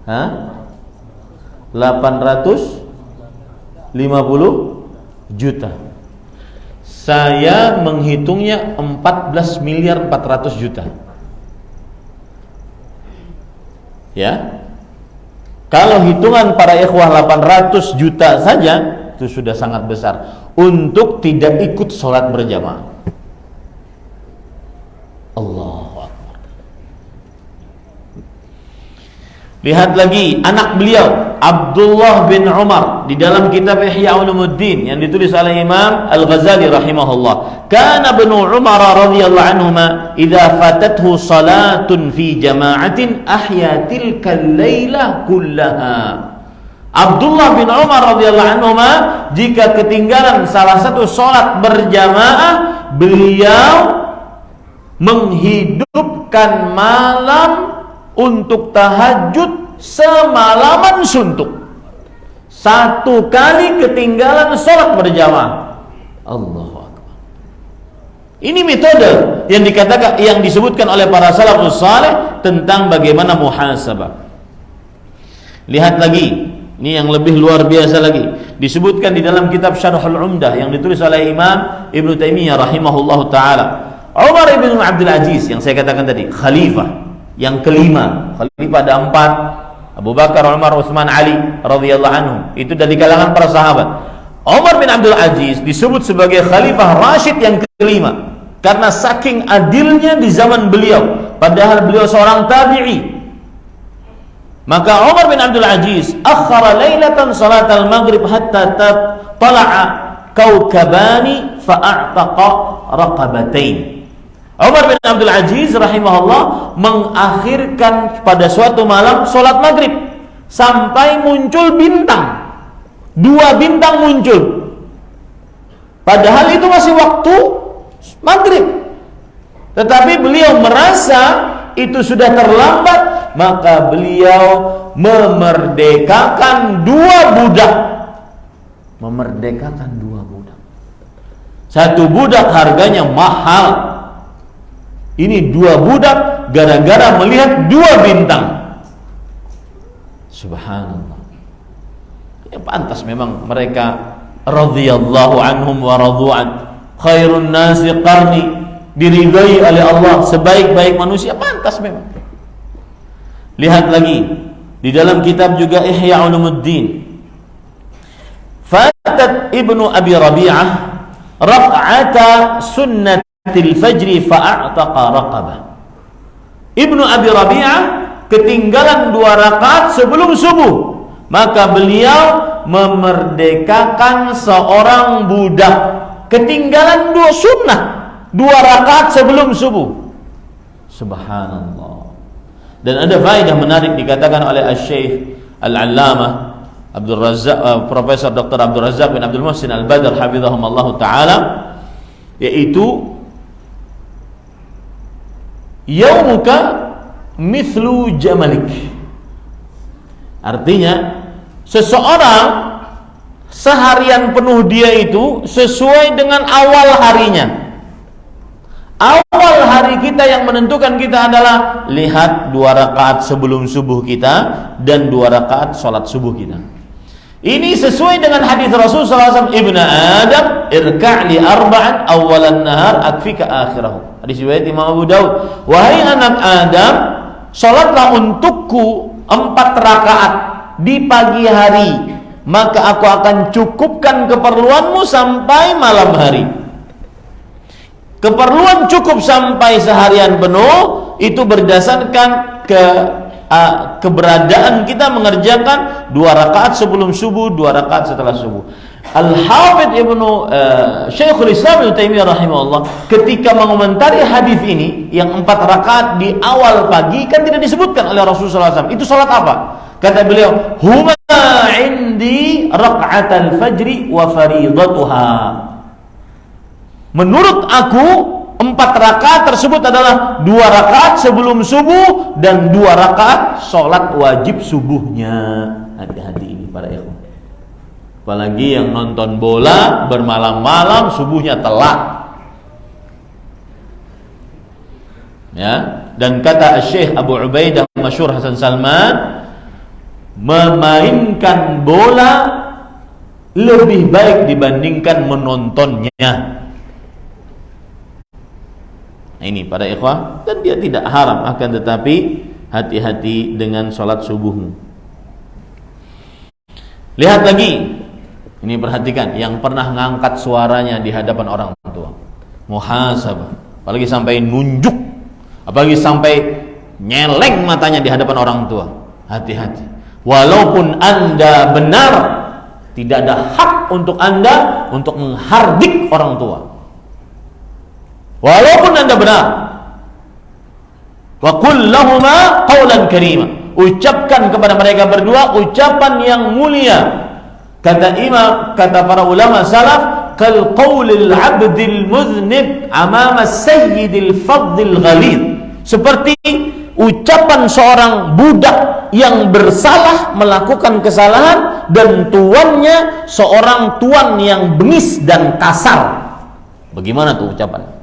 Hah? 850 juta. Saya menghitungnya 14 miliar 400 juta. Ya, kalau hitungan para ikhwah 800 juta saja itu sudah sangat besar untuk tidak ikut sholat berjamaah. Allahu Akbar. Lihat lagi anak beliau Abdullah bin Umar di dalam kitab Ihya Ulumuddin yang ditulis oleh Imam Al-Ghazali rahimahullah. Kana ibnu Umar radhiyallahu anhuma idza fatathu salatun fi jama'atin ahya tilka al-lailah kullaha. Abdullah bin Umar radhiyallahu anhuma jika ketinggalan salah satu salat berjamaah, beliau menghidupkan malam untuk tahajud semalaman suntuk. 1 kali ketinggalan sholat berjamaah. Allahu Akbar. Ini metode yang dikatakan, yang disebutkan oleh para salafus saleh tentang bagaimana muhasabah. Lihat lagi, ini yang lebih luar biasa lagi. Disebutkan di dalam kitab Syarhul Umdah yang ditulis oleh Imam Ibnu Taimiyah rahimahullahu taala. Umar ibn Abdul Aziz yang saya katakan tadi, khalifah yang kelima. Khalifah ada 4, Abu Bakar, Umar, Utsman, Ali radhiyallahu anhum. Itu dari kalangan para sahabat. Umar bin Abdul Aziz disebut sebagai khalifah Rashid yang kelima. karena saking adilnya di zaman beliau, padahal beliau seorang tabi'i. Maka Umar bin Abdul Aziz akhara lailatan salatal maghrib hatta tala'a kaukabani fa'a'taqa raqabatain. Umar bin Abdul Aziz rahimahullah mengakhirkan pada suatu malam salat maghrib sampai muncul bintang, 2 bintang muncul, padahal itu masih waktu maghrib. Tetapi beliau merasa itu sudah terlambat, maka beliau memerdekakan 2 budak. Memerdekakan 2 budak. Satu budak harganya mahal. Ini 2 budak gara-gara melihat 2 bintang. Subhanallah. Ya pantas memang mereka radhiyallahu anhum wa radu'an. Khairun nasi qarni, diridhai oleh Allah sebaik-baik manusia, pantas memang. Lihat lagi di dalam kitab juga Ihya Ulumuddin, fatat Ibnu Abi Rabi'ah raq'ata sunnatil fajri fa'a'taqa raqabah. Ibnu Abi Rabi'ah ketinggalan 2 rakaat sebelum subuh, maka beliau memerdekakan seorang budak. Ketinggalan 2 sunnah, 2 rakaat sebelum subuh. Subhanallah. Dan ada faedah menarik dikatakan oleh Asy-Syaikh Al-Allamah Abdul Razzaq, Profesor Dr. Abdul Razzaq bin Abdul Muhsin Al-Badr hafizahumullah taala, yaitu yaumuka mithlu jamalik. Artinya seseorang seharian penuh dia itu sesuai dengan awal harinya. Awal hari kita yang menentukan kita adalah lihat 2 rakaat sebelum subuh kita dan 2 rakaat sholat subuh kita. Ini sesuai dengan hadis Rasulullah SAW, Ibnu Adam irka'li arba'an awalan nahar akfika akhirahu. Hadis riwayat Imam Abu Daud. Wahai anak Adam, sholatlah untukku 4 rakaat di pagi hari, maka aku akan cukupkan keperluanmu sampai malam hari. Keperluan cukup sampai seharian penuh itu berdasarkan keberadaan kita mengerjakan 2 rakaat sebelum subuh, 2 rakaat setelah subuh. Al-Hafidz Syekhul Islam Ibnu Taimiyah rahimahullah ketika mengomentari hadis ini yang 4 rakaat di awal pagi kan tidak disebutkan oleh Rasulullah SAW. Itu salat apa? Kata beliau, huma indi raka'atal fajri wa faridatuha. Menurut aku 4 rakaat tersebut adalah 2 rakaat sebelum subuh dan 2 rakaat sholat wajib subuhnya. Hati-hati ini para ikhwan. Apalagi yang nonton bola bermalam-malam, subuhnya telat. Ya, dan kata Syekh Abu Ubaidah masyhur Hasan Salman, memainkan bola lebih baik dibandingkan menontonnya. Nah, ini pada ikhwah, dan dia tidak haram, akan tetapi hati-hati dengan sholat subuhmu. Lihat lagi, ini perhatikan, yang pernah ngangkat suaranya di hadapan orang tua, muhasabah, apalagi sampai nunjuk, apalagi sampai nyeleng matanya di hadapan orang tua. Hati-hati. Walaupun Anda benar, tidak ada hak untuk Anda untuk menghardik orang tua. Walaupun Anda benar. Wa qul lahuma qawlan karima. Ucapkan kepada mereka berdua ucapan yang mulia. Kata para ulama salaf, kal qaulil 'abdil muznib amama sayyidil fadhil ghalid. Seperti ucapan seorang budak yang bersalah melakukan kesalahan dan tuannya seorang tuan yang bengis dan kasar. Bagaimana tuh ucapan?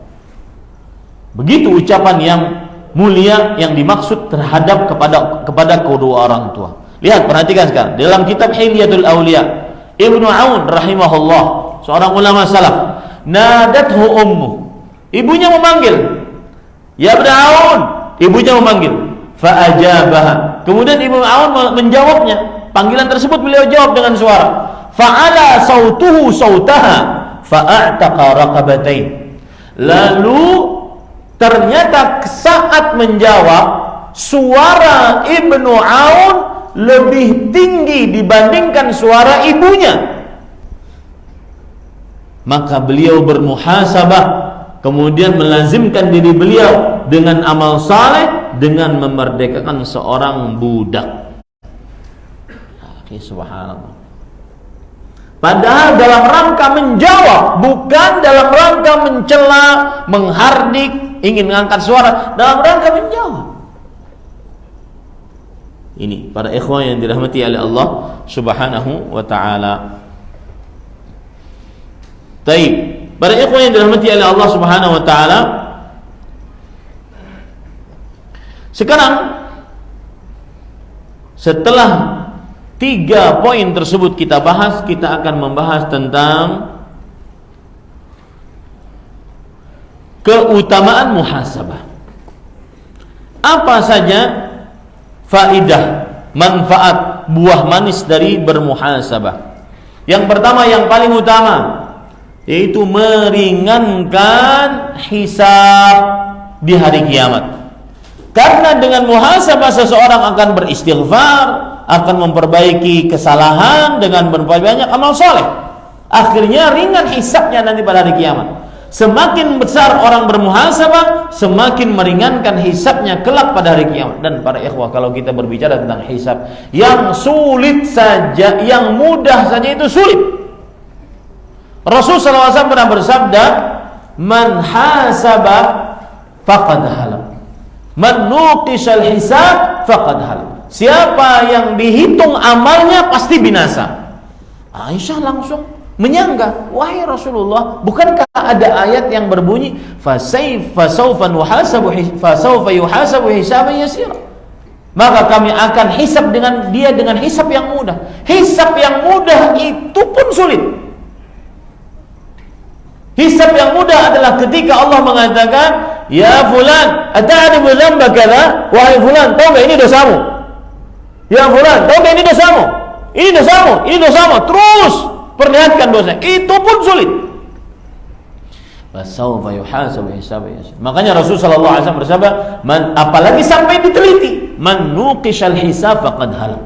Begitu ucapan yang mulia yang dimaksud terhadap kepada kedua orang tua. Lihat, perhatikan sekarang dalam kitab Hilyatul Auliya, Ibnu Aun rahimahullah, seorang ulama salaf, nadathu ummu, ibunya memanggil, ya Ibnu Aun, ibunya memanggil, fa ajabaha, kemudian Ibnu Aun menjawabnya, panggilan tersebut beliau jawab dengan suara, fa'ala sautuhu sautaha fa'a'taqa raqabatain. Lalu ternyata saat menjawab, suara Ibnu Aun lebih tinggi dibandingkan suara ibunya. Maka beliau bermuhasabah, kemudian melazimkan diri beliau dengan amal saleh, dengan memerdekakan seorang budak. Subhanallah. Padahal dalam rangka menjawab, bukan dalam rangka mencela, menghardik, ingin mengangkat suara, dalam rangka menjawab. Ini para ikhwan yang dirahmati oleh Allah Subhanahu wa taala. Baik, para ikhwan yang dirahmati oleh Allah Subhanahu wa taala, sekarang setelah 3 poin tersebut kita bahas, kita akan membahas tentang keutamaan muhasabah. Apa saja faidah, manfaat, buah manis dari bermuhasabah? Yang pertama, yang paling utama, yaitu meringankan hisab di hari kiamat. Karena dengan muhasabah seseorang akan beristighfar, akan memperbaiki kesalahan dengan berbanyak amal soleh. Akhirnya ringan hisabnya nanti pada hari kiamat. Semakin besar orang bermuhasabah, semakin meringankan hisabnya kelak pada hari kiamat. Dan para ikhwah, kalau kita berbicara tentang hisab, yang sulit saja, yang mudah saja itu sulit. Rasulullah SAW pernah bersabda, man hasaba faqad halak, man nuqishal hisab faqad halak. Siapa yang dihitung amalnya pasti binasa. Aisyah langsung menyangga, wahai Rasulullah, bukankah ada ayat yang berbunyi fasawfa yuhasabu hisaban yasira? Maka kami akan hisab dengan dia dengan hisab yang mudah. Hisab yang mudah itu pun sulit. Hisab yang mudah adalah ketika Allah mengatakan, ya fulan, ata'rifu dzamba kadza? Wahai fulan, tahu enggak ini dosamu? Ya fulan, tahu enggak ini dosamu? Ini dosamu, ini dosamu. Terus perlihatkan dosa. Itu pun sulit. Fasawfa yuhasabu hisaban yasir. Makanya Rasul sallallahu alaihi wasallam bersabda, apalagi sampai diteliti, man nuqishal hisab faqad halak.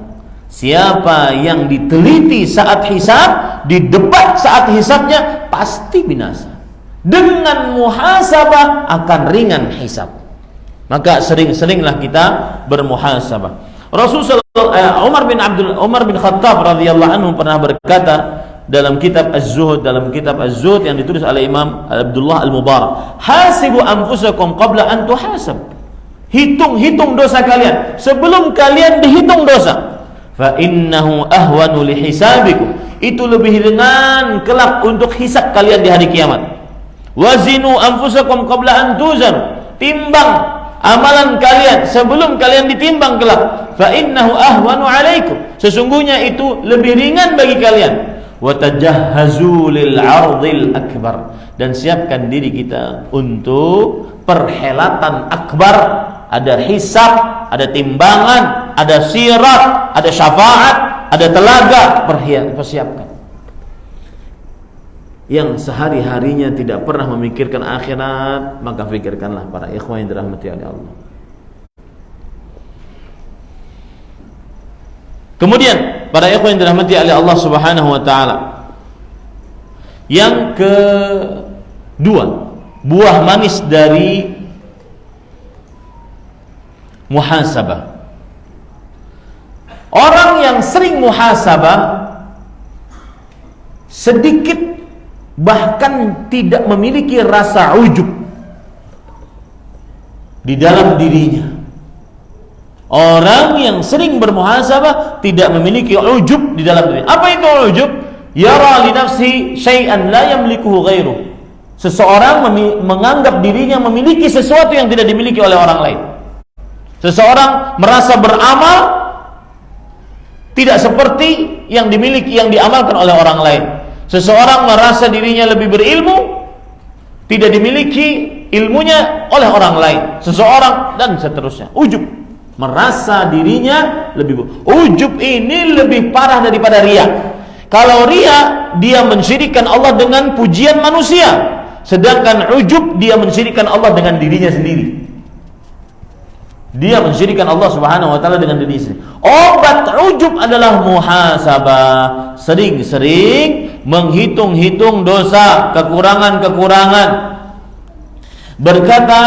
Siapa yang diteliti saat hisab, didebat saat hisabnya, pasti binasa. Dengan muhasabah akan ringan hisab. Maka sering-seringlah kita bermuhasabah. Umar bin Khattab radhiyallahu anhu pernah berkata dalam kitab Az-Zuhd, yang ditulis oleh Imam Abdullah Al-Mubarak, hasibu anfusakum qabla an tuhasab. Hitung dosa kalian sebelum kalian dihitung dosa. Fa innahu ahwanu li hisabikum. Itu lebih ringan kelak untuk hisab kalian di hari kiamat. Wazinu anfusakum qabla an tuzan. Timbang amalan kalian sebelum kalian ditimbang kelak. Fa innahu ahwanu alaikum. Sesungguhnya itu lebih ringan bagi kalian. Wa tajahhazu lil 'ardil akbar. Dan siapkan diri kita untuk perhelatan akbar. Ada hisab, ada timbangan, ada sirat, ada syafaat, ada telaga. Persiapkan. Yang sehari-harinya tidak pernah memikirkan akhirat, maka fikirkanlah para ikhwan yang dirahmati oleh Allah. Kemudian para ikhwan yang dirahmati oleh Allah Subhanahu wa taala, yang kedua, buah manis dari muhasabah. Orang yang sering muhasabah sedikit bahkan tidak memiliki rasa ujub di dalam dirinya. Orang yang sering bermuhasabah tidak memiliki ujub di dalam dirinya. Apa itu ujub? Yara li nafsi syai'an la yamlikuhu ghairuh. Seseorang menganggap dirinya memiliki sesuatu yang tidak dimiliki oleh orang lain. Seseorang merasa beramal tidak seperti yang dimiliki, yang diamalkan oleh orang lain. Seseorang merasa dirinya lebih berilmu, tidak dimiliki ilmunya oleh orang lain. Seseorang dan seterusnya. Ujub, merasa dirinya lebih. Ujub ini lebih parah daripada riya. Kalau riya, dia mensyirikkan Allah dengan pujian manusia. Sedangkan ujub, dia mensyirikkan Allah dengan dirinya sendiri. Dia mensyirikkan Allah Subhanahu wa taala dengan dirinya sendiri. Obat ujub adalah muhasabah. Sering-sering menghitung-hitung dosa, kekurangan-kekurangan. Berkata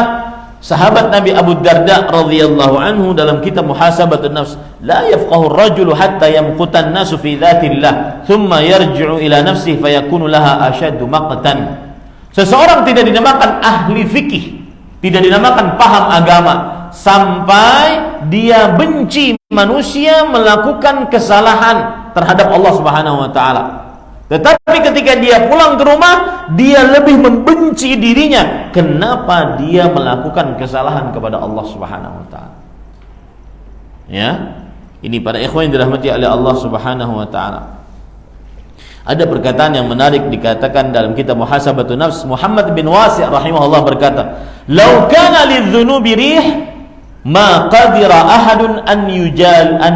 sahabat Nabi Abu Darda radhiyallahu anhu dalam kitab Muhasabatun Nafs, la yafqahu ar-rajulu hatta yamqutan nasu fi dzatillah, thumma yarji'u ila nafsihi fayakunu laha ashaddu maqtan. Seseorang tidak dinamakan ahli fikih, tidak dinamakan paham agama, sampai dia benci manusia melakukan kesalahan terhadap Allah Subhanahu wa taala. Tetapi ketika dia pulang ke rumah, dia lebih membenci dirinya. Kenapa dia melakukan kesalahan kepada Allah Subhanahu wa taala? Ya. Ini para ikhwan yang dirahmati oleh Allah Subhanahu wa taala. Ada perkataan yang menarik dikatakan dalam kitab Muhasabatun Nafs. Muhammad bin Wasi' rahimahullah berkata, "Lau kana lidzunubi rih ma qadira ahadun an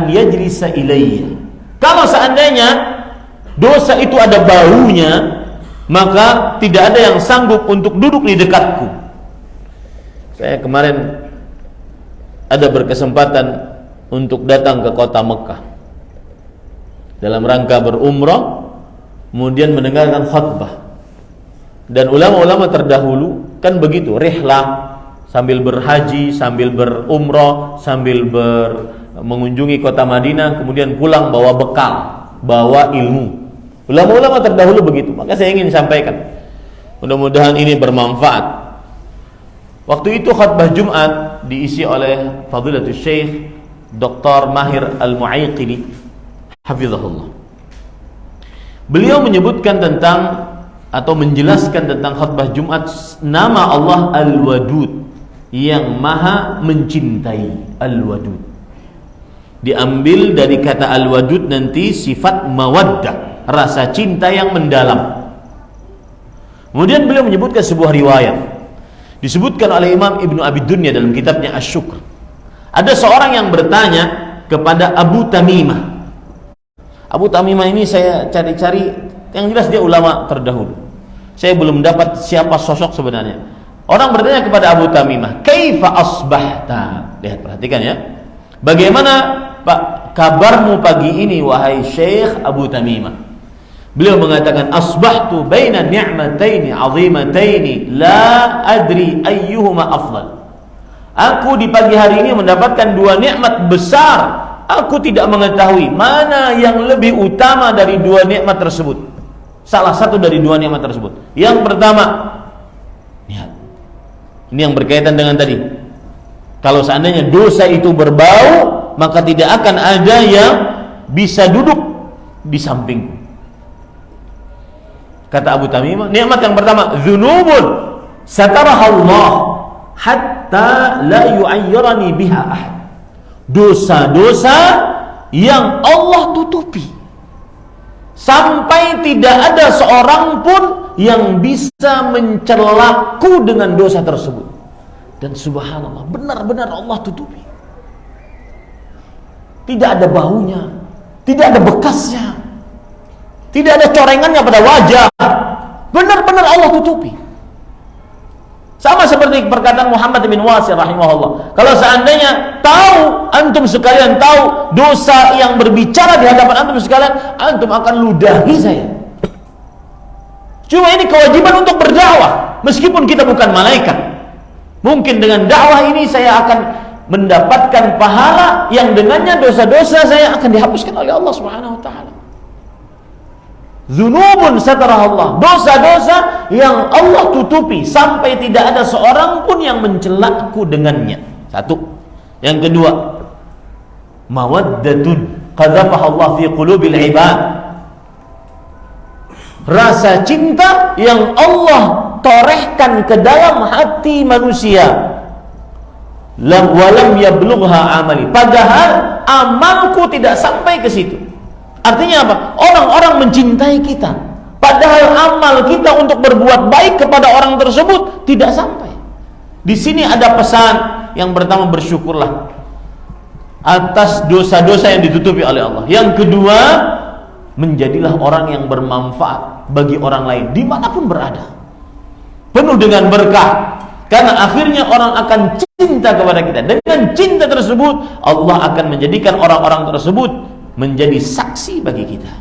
yajlisa ilayya." Kalau seandainya dosa itu ada baunya, maka tidak ada yang sanggup untuk duduk di dekatku. Saya kemarin ada berkesempatan untuk datang ke kota Mekah dalam rangka berumrah, kemudian mendengarkan khutbah. Dan ulama-ulama terdahulu kan begitu, rihlah, sambil berhaji, sambil berumrah, sambil mengunjungi kota Madinah, kemudian pulang bawa bekal, bawa ilmu. Ulama-ulama terdahulu begitu. Maka saya ingin sampaikan, mudah-mudahan ini bermanfaat. Waktu itu khutbah Jumat diisi oleh Fadilatul Syekh Dr. Mahir Al-Mu'ayqili hafizahullah. Beliau menyebutkan tentang atau menjelaskan tentang khutbah Jumat, nama Allah Al-Wadud, yang maha mencintai. Al-Wadud diambil dari kata Al-Wadud nanti sifat mawaddah, rasa cinta yang mendalam. Kemudian beliau menyebutkan sebuah riwayat disebutkan oleh Imam Ibnu Abi Dunya dalam kitabnya Asy-Syukr. Ada seorang yang bertanya kepada Abu Tamimah. Abu Tamimah ini saya cari-cari, yang jelas dia ulama terdahulu. Saya belum dapat siapa sosok sebenarnya. Orang bertanya kepada Abu Tamimah, "Kaifa asbahta?" Lihat, perhatikan ya. Bagaimana Pak kabarmu pagi ini wahai Syekh Abu Tamimah? Beliau mengatakan, "Asbahtu baina ni'mataini 'azimataini la adri ayyuhuma afdal." Aku di pagi hari ini mendapatkan dua nikmat besar. Aku tidak mengetahui mana yang lebih utama dari dua nikmat tersebut. Salah satu dari dua nikmat tersebut. Yang pertama, lihat. Ini yang berkaitan dengan tadi. Kalau seandainya dosa itu berbau, maka tidak akan ada yang bisa duduk di sampingku. Kata Abu Tamimah, nikmat yang pertama, dzunubun sataraha Allah hatta la yu'ayyirani biha ahad. Dosa-dosa yang Allah tutupi sampai tidak ada seorang pun yang bisa mencelaku dengan dosa tersebut. Dan subhanallah, benar-benar Allah tutupi. Tidak ada baunya, tidak ada bekasnya, tidak ada corengannya pada wajah. Benar-benar Allah tutupi. Sama seperti perkataan Muhammad bin Wasi rahimahullah. Kalau seandainya tahu, antum sekalian tahu dosa yang berbicara di hadapan antum sekalian, antum akan ludahi saya. Cuma ini kewajiban untuk berdakwah, meskipun kita bukan malaikat. Mungkin dengan dakwah ini saya akan mendapatkan pahala yang dengannya dosa-dosa saya akan dihapuskan oleh Allah Subhanahu wa taala. Dzunubun satarah Allah, dosa-dosa yang Allah tutupi sampai tidak ada seorang pun yang mencelaku dengannya. Satu. Yang kedua, mawaddatun qadzafaha Allah fi qulubil ibad. Rasa cinta yang Allah torehkan ke dalam hati manusia. Walam yablugha amali. Padahal amalku tidak sampai ke situ. Artinya apa? Orang-orang mencintai kita, padahal amal kita untuk berbuat baik kepada orang tersebut tidak sampai. Di sini ada pesan yang pertama, bersyukurlah atas dosa-dosa yang ditutupi oleh Allah. Yang kedua, menjadilah orang yang bermanfaat bagi orang lain dimanapun berada. penuh dengan berkah. Karena akhirnya orang akan cinta kepada kita. Dengan cinta tersebut, Allah akan menjadikan orang-orang tersebut menjadi saksi bagi kita.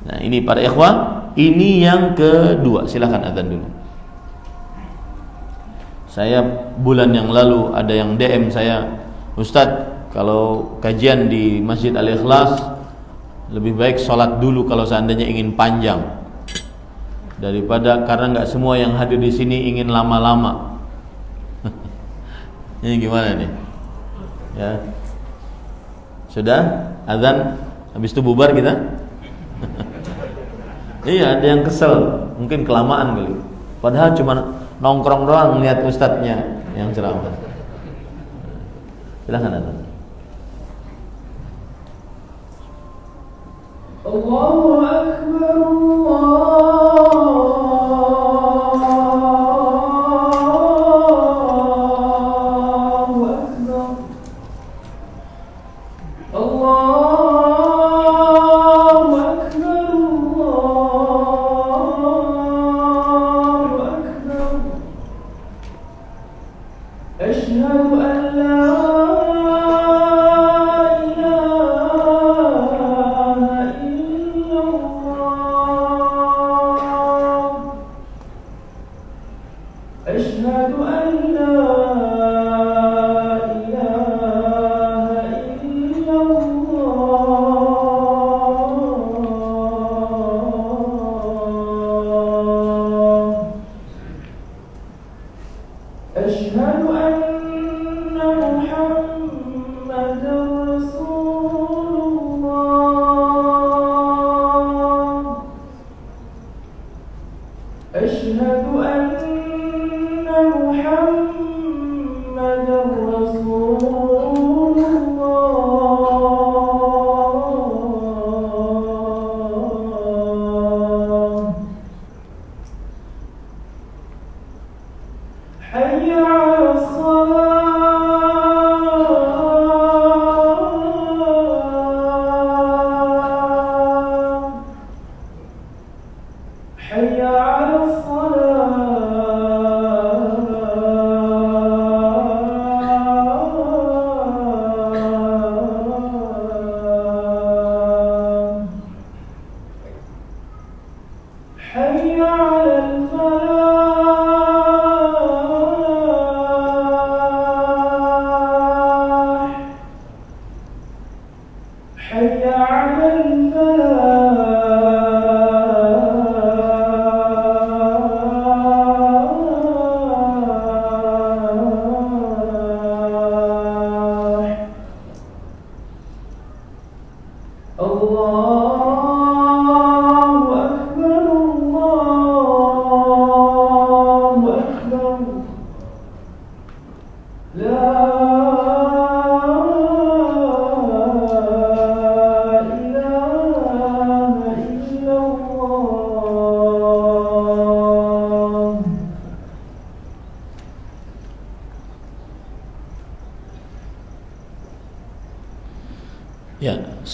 Nah, ini para ikhwan, ini yang kedua. Silahkan azan dulu. Saya bulan yang lalu ada yang DM saya, Ustadz, kalau kajian di Masjid Al-Ikhlas lebih baik sholat dulu kalau seandainya ingin panjang, daripada karena nggak semua yang hadir di sini ingin lama-lama. Ini gimana nih? Ya, sudah azan, habis itu bubar kita. Iya, ada yang kesel, mungkin kelamaan kali. Padahal cuma nongkrong doang lihat ustadznya yang ceramah. Silakan azan. Allahu Akbar,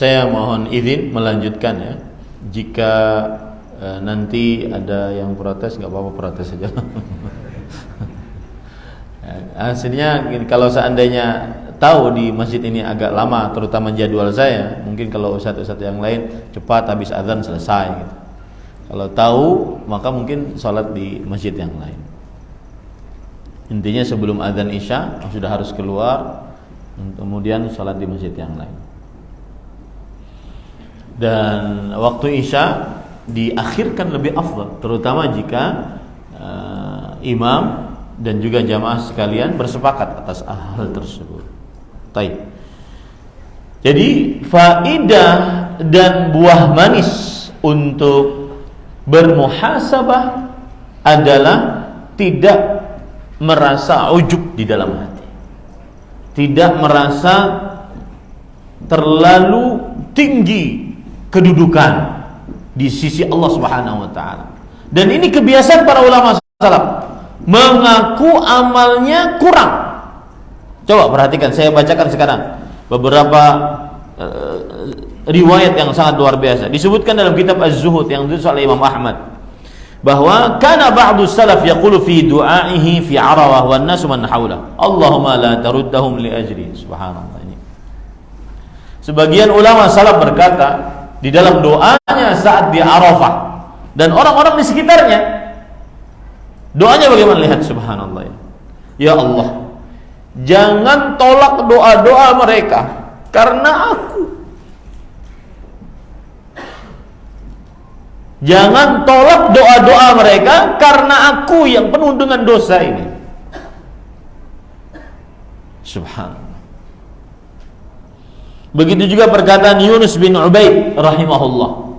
saya mohon izin melanjutkan ya. Jika nanti ada yang protes, nggak apa-apa, protes saja. Hasilnya kalau seandainya tahu di masjid ini agak lama, terutama jadwal saya, mungkin kalau ustadz-ustadz yang lain cepat habis azan selesai gitu. Kalau tahu maka mungkin sholat di masjid yang lain. Intinya sebelum azan isya sudah harus keluar, kemudian sholat di masjid yang lain. Dan waktu isya diakhirkan lebih afdal, terutama jika imam dan juga jamaah sekalian bersepakat atas hal tersebut. Baik. Jadi faidah dan buah manis untuk bermuhasabah adalah tidak merasa ujub di dalam hati, tidak merasa terlalu tinggi kedudukan di sisi Allah Subhanahu wa taala. Dan ini kebiasaan para ulama salaf, mengaku amalnya kurang. Coba perhatikan, saya bacakan sekarang beberapa riwayat yang sangat luar biasa disebutkan dalam kitab Az-Zuhud yang ditulis oleh Imam Ahmad. bahwa kana ba'du salaf yaqulu fi du'aihi fi Arawah wan nasu man hawla Allahumma la taruddahum li ajri. Subhanallah. Ini sebagian ulama salaf berkata di dalam doanya saat di Arafah dan orang-orang di sekitarnya, doanya bagaimana? Lihat, subhanallah. Ya Allah, jangan tolak doa-doa mereka karena aku. Jangan tolak doa-doa mereka karena aku yang penuh dengan dosa ini. Subhanallah. Begitu juga perkataan Yunus bin Ubaid rahimahullah.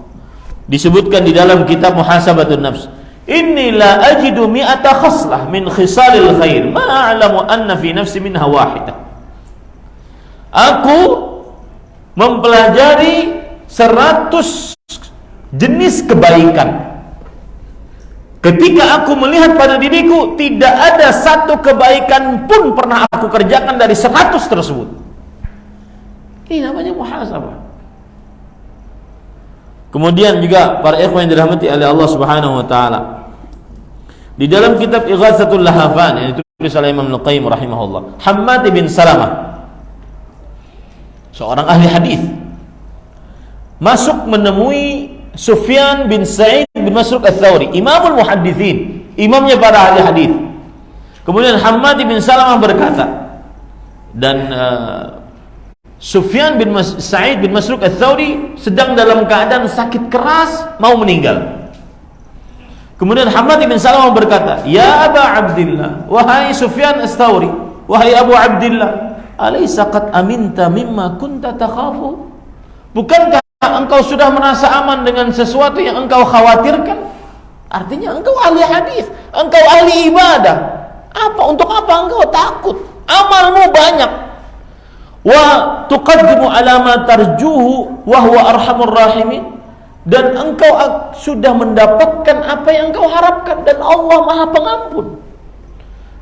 Disebutkan di dalam kitab Muhasabatun Nafs. Inni la ajidu mi'ata khaslah min khisalil khair ma a'lamu anna fi nafsi minha wahidah. Aku mempelajari 100 jenis kebaikan. Ketika aku melihat pada diriku tidak ada satu kebaikan pun pernah aku kerjakan dari 100 tersebut. Ini namanya muhasabah. Kemudian juga para ikhwan yang dirahmati oleh Allah Subhanahu wa taala, di dalam kitab Ighatsatul Lahafan yang ditulis oleh Imam Al-Qayyim rahimahullah, Hammad bin Salamah, seorang ahli hadis, masuk menemui Sufyan bin Sa'id bin Masruq Ats-Tsauri, imamul muhadditsin, imamnya para ahli hadis. Kemudian Hammad bin Salamah berkata, dan Sufyan bin Sa'id bin Masruq Ats-Tsauri sedang dalam keadaan sakit keras, mau meninggal. Kemudian Hammad bin Salamah berkata, "Ya Aba Abdillah, wahai Sufyan Ats-Tsauri, wahai Abu Abdillah, alaysa qad aminta mimma kunta takhafu?" Bukankah engkau sudah merasa aman dengan sesuatu yang engkau khawatirkan? Artinya engkau ahli hadis, engkau ahli ibadah. Untuk apa engkau takut? Amalmu banyak. Wa tuqaddimu ala ma tarjuhu wa huwa arhamur rahimin. Dan engkau sudah mendapatkan apa yang engkau harapkan, dan Allah Maha Pengampun.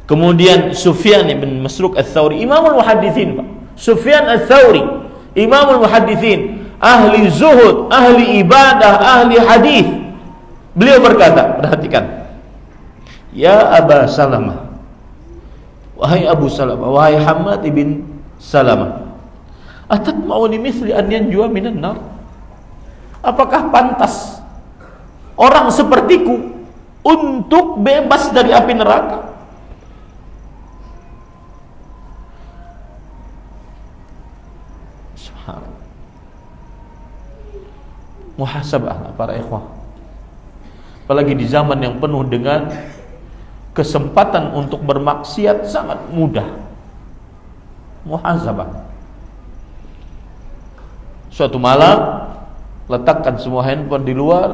Kemudian Sufyan bin Masruq Ats-Tsauri, imamul muhadditsin, Pak. Sufyan Ats-Tsauri, imamul muhadditsin, ahli zuhud, ahli ibadah, ahli hadis. Beliau berkata, perhatikan, "Ya Aba Salamah, wahai Abu Salamah, wahai Hammad bin Salamah, atatma'u limithli an yanjuwa minan nar?" Apakah pantas orang sepertiku untuk bebas dari api neraka? Subhanallah. Muhasabah para ikhwah. Apalagi di zaman yang penuh dengan kesempatan untuk bermaksiat sangat mudah. Muhasabah. Suatu malam letakkan semua handphone di luar,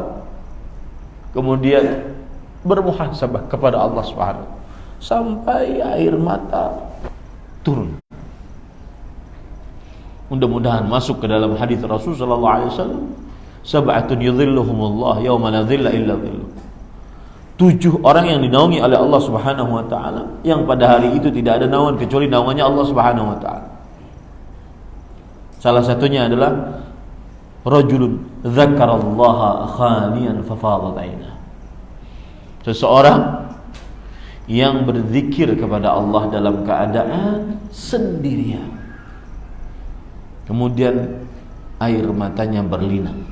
kemudian bermuhasabah kepada Allah Subhanahu sampai air mata turun. Mudah-mudahan masuk ke dalam hadis Rasul sallallahu alaihi wasallam, sab'atun yudhilluhumullah yauma la dhilla illa dhilluh. 7 orang yang dinaungi oleh Allah Subhanahu wa taala, yang pada hari itu tidak ada naungan kecuali naungannya Allah Subhanahu wa taala. Salah satunya adalah rajulun dzakarallaha khalian fafadat ainah. Seseorang yang berzikir kepada Allah dalam keadaan sendirian, kemudian air matanya berlinang.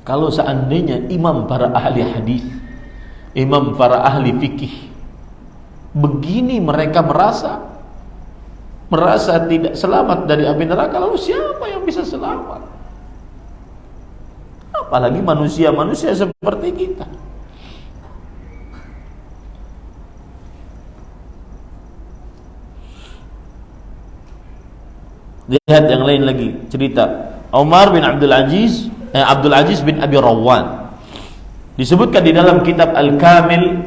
Kalau seandainya imam para ahli hadis, imam para ahli fikih, begini mereka merasa tidak selamat dari api neraka, lalu siapa yang bisa selamat? Apalagi manusia-manusia seperti kita. Lihat yang lain lagi, cerita Umar bin Abdul Aziz bin Abi Rawwan. Disebutkan di dalam kitab Al-Kamil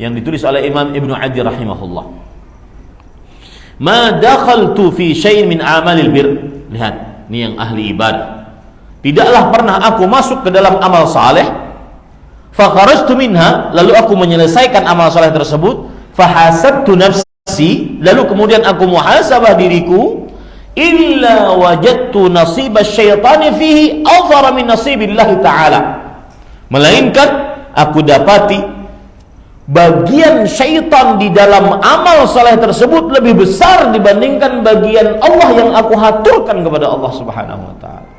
yang ditulis oleh Imam Ibnu Adi rahimahullah. Ma dakhaltu fi syai'in min amalil bir. Lihat, ini yang ahli ibadah. Tidaklah pernah aku masuk ke dalam amal saleh, fa kharajtu minha, lalu aku menyelesaikan amal saleh tersebut, fa hasabtu nafsi, lalu kemudian aku muhasabah diriku, illa wajadtu nasib asyaitani fihi awfara min nasibillahi ta'ala. Melainkan aku dapati bagian syaitan di dalam amal saleh tersebut lebih besar dibandingkan bagian Allah yang aku haturkan kepada Allah Subhanahu wa taala.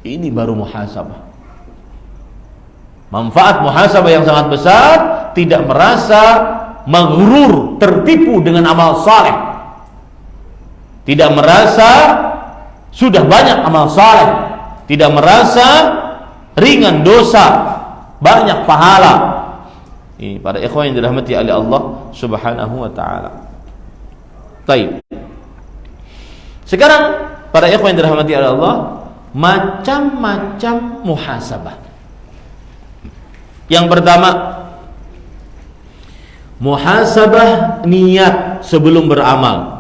Ini baru muhasabah. Manfaat muhasabah yang sangat besar, tidak merasa maghrur, tertipu dengan amal saleh. Tidak merasa sudah banyak amal saleh, tidak merasa ringan dosa, banyak pahala. Ini para ikhwan yang dirahmati oleh Allah Subhanahu wa taala. Baik. Sekarang para ikhwan yang dirahmati oleh Allah, macam-macam muhasabah. Yang pertama, muhasabah niat sebelum beramal.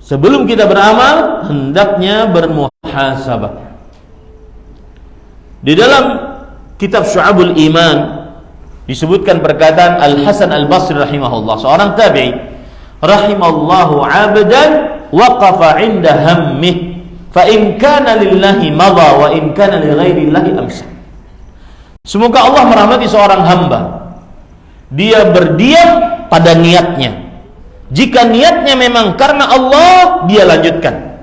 Sebelum kita beramal, hendaknya bermuhasabah. Di dalam kitab Syu'abul Iman disebutkan perkataan Al-Hasan Al-Basri rahimahullah, seorang tabi'i, rahimallahu 'abdan waqafa 'inda hammih fa in kana lillahi madha wa in kana li ghairillahi amsa. Semoga Allah merahmati seorang hamba, dia berdiam pada niatnya. Jika niatnya memang karena Allah, dia lanjutkan.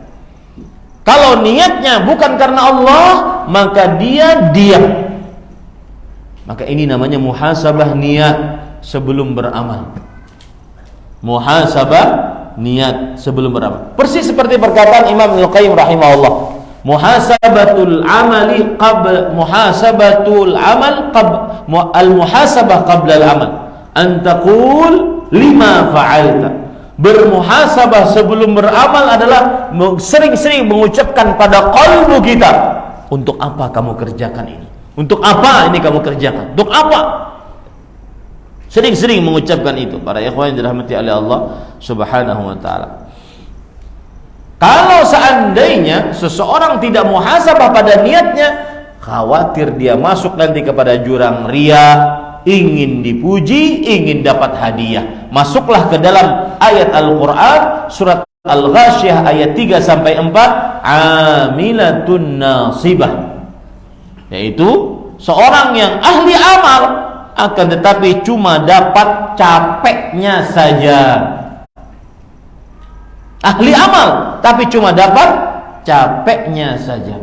Kalau niatnya bukan karena Allah, maka dia diam. Maka ini namanya muhasabah niat sebelum beramal. Muhasabah niat sebelum beramal. Persis seperti perkataan Imam Ibnu Qayyim rahimahullah, muhasabatul amali qabla muhasabatul amal al-muhasabah qabla al-amal an taqul lima fa'alta. Bermuhasabah sebelum beramal adalah sering-sering mengucapkan pada qalbu kita, untuk apa kamu kerjakan ini? Untuk apa ini kamu kerjakan? Untuk apa? Sering-sering mengucapkan itu para ikhwan yang dirahmati oleh Allah Subhanahu wa taala. Kalau seandainya seseorang tidak muhasabah pada niatnya, khawatir dia masuk nanti kepada jurang riya, ingin dipuji, ingin dapat hadiah. Masuklah ke dalam ayat Al-Qur'an surat Al-Ghasyiyah ayat 3 sampai 4, amilatun nasibah, yaitu seorang yang ahli amal akan tetapi cuma dapat capeknya saja. Ahli amal tapi cuma dapat capeknya saja.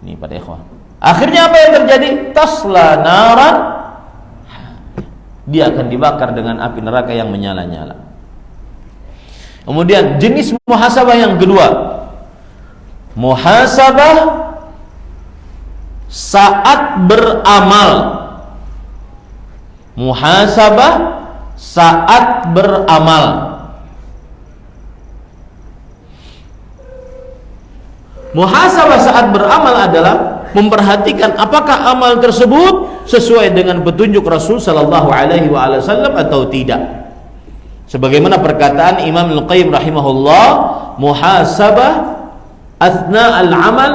Ini pada ikhwan. Akhirnya apa yang terjadi? Tasla naran, dia akan dibakar dengan api neraka yang menyala-nyala. Kemudian jenis muhasabah yang kedua, muhasabah saat beramal. Muhasabah saat beramal. Muhasabah saat beramal adalah memperhatikan apakah amal tersebut sesuai dengan petunjuk Rasul sallallahu alaihi wasallam atau tidak. Sebagaimana perkataan Imam Al-Qayyim rahimahullah, muhasabah athna al-amal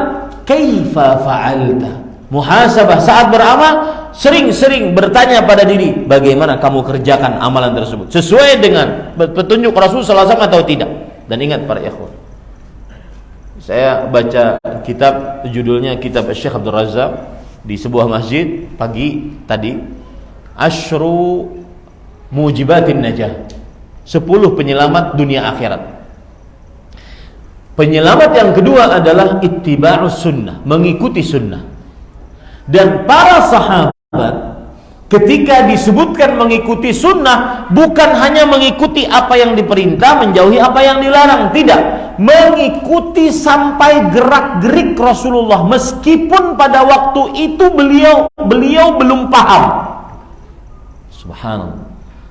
kaifa fa'alta. Muhasabah saat beramal, sering-sering bertanya pada diri, bagaimana kamu kerjakan amalan tersebut, sesuai dengan petunjuk Rasul sallallahu alaihi wasallam atau tidak. Dan ingat para ikhwan, saya baca kitab, judulnya kitab Syekh Abdul Razak di sebuah masjid pagi tadi, Asyru Mujibatin Najah, 10 penyelamat dunia akhirat. Penyelamat yang kedua adalah ittiba'us sunnah, mengikuti sunnah. Dan para sahabat ketika disebutkan mengikuti sunnah, bukan hanya mengikuti apa yang diperintah, menjauhi apa yang dilarang, tidak, mengikuti sampai gerak-gerik Rasulullah, meskipun pada waktu itu beliau belum paham. Subhanallah.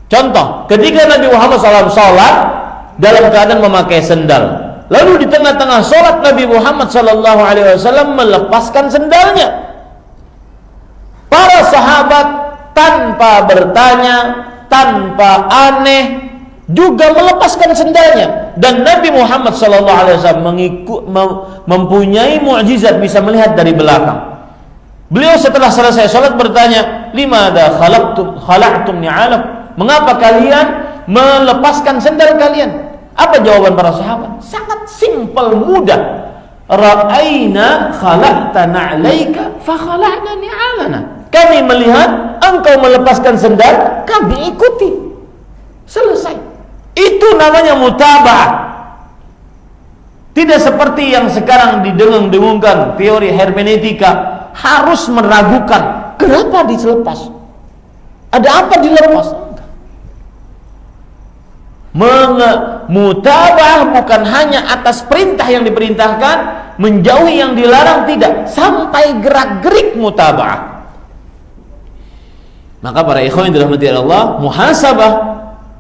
Contoh, ketika Nabi Muhammad SAW sholat dalam keadaan memakai sendal, lalu di tengah-tengah sholat Nabi Muhammad SAW melepaskan sendalnya. Para sahabat tanpa bertanya, tanpa aneh, juga melepaskan sendalnya. Dan Nabi Muhammad SAW mempunyai mukjizat, bisa melihat dari belakang. Beliau setelah selesai sholat bertanya, limadha khalaqtum ni'alakum, mengapa kalian melepaskan sendal kalian? Apa jawaban para sahabat? Sangat simpel, mudah. Ra'aina khala'tana 'alaika fa khala'na ni'alana. Kami melihat engkau melepaskan sendal, kami ikuti. Selesai. Itu namanya mutaba'ah. Tidak seperti yang sekarang didengung-dengungkan teori hermeneutika, harus meragukan kenapa dilepas. Ada apa dilepas? Mutaba'ah bukan hanya atas perintah yang diperintahkan, menjauhi yang dilarang, tidak, sampai gerak-gerik mutaba'ah. Maka para ikhwan yang dirahmati Allah, muhasabah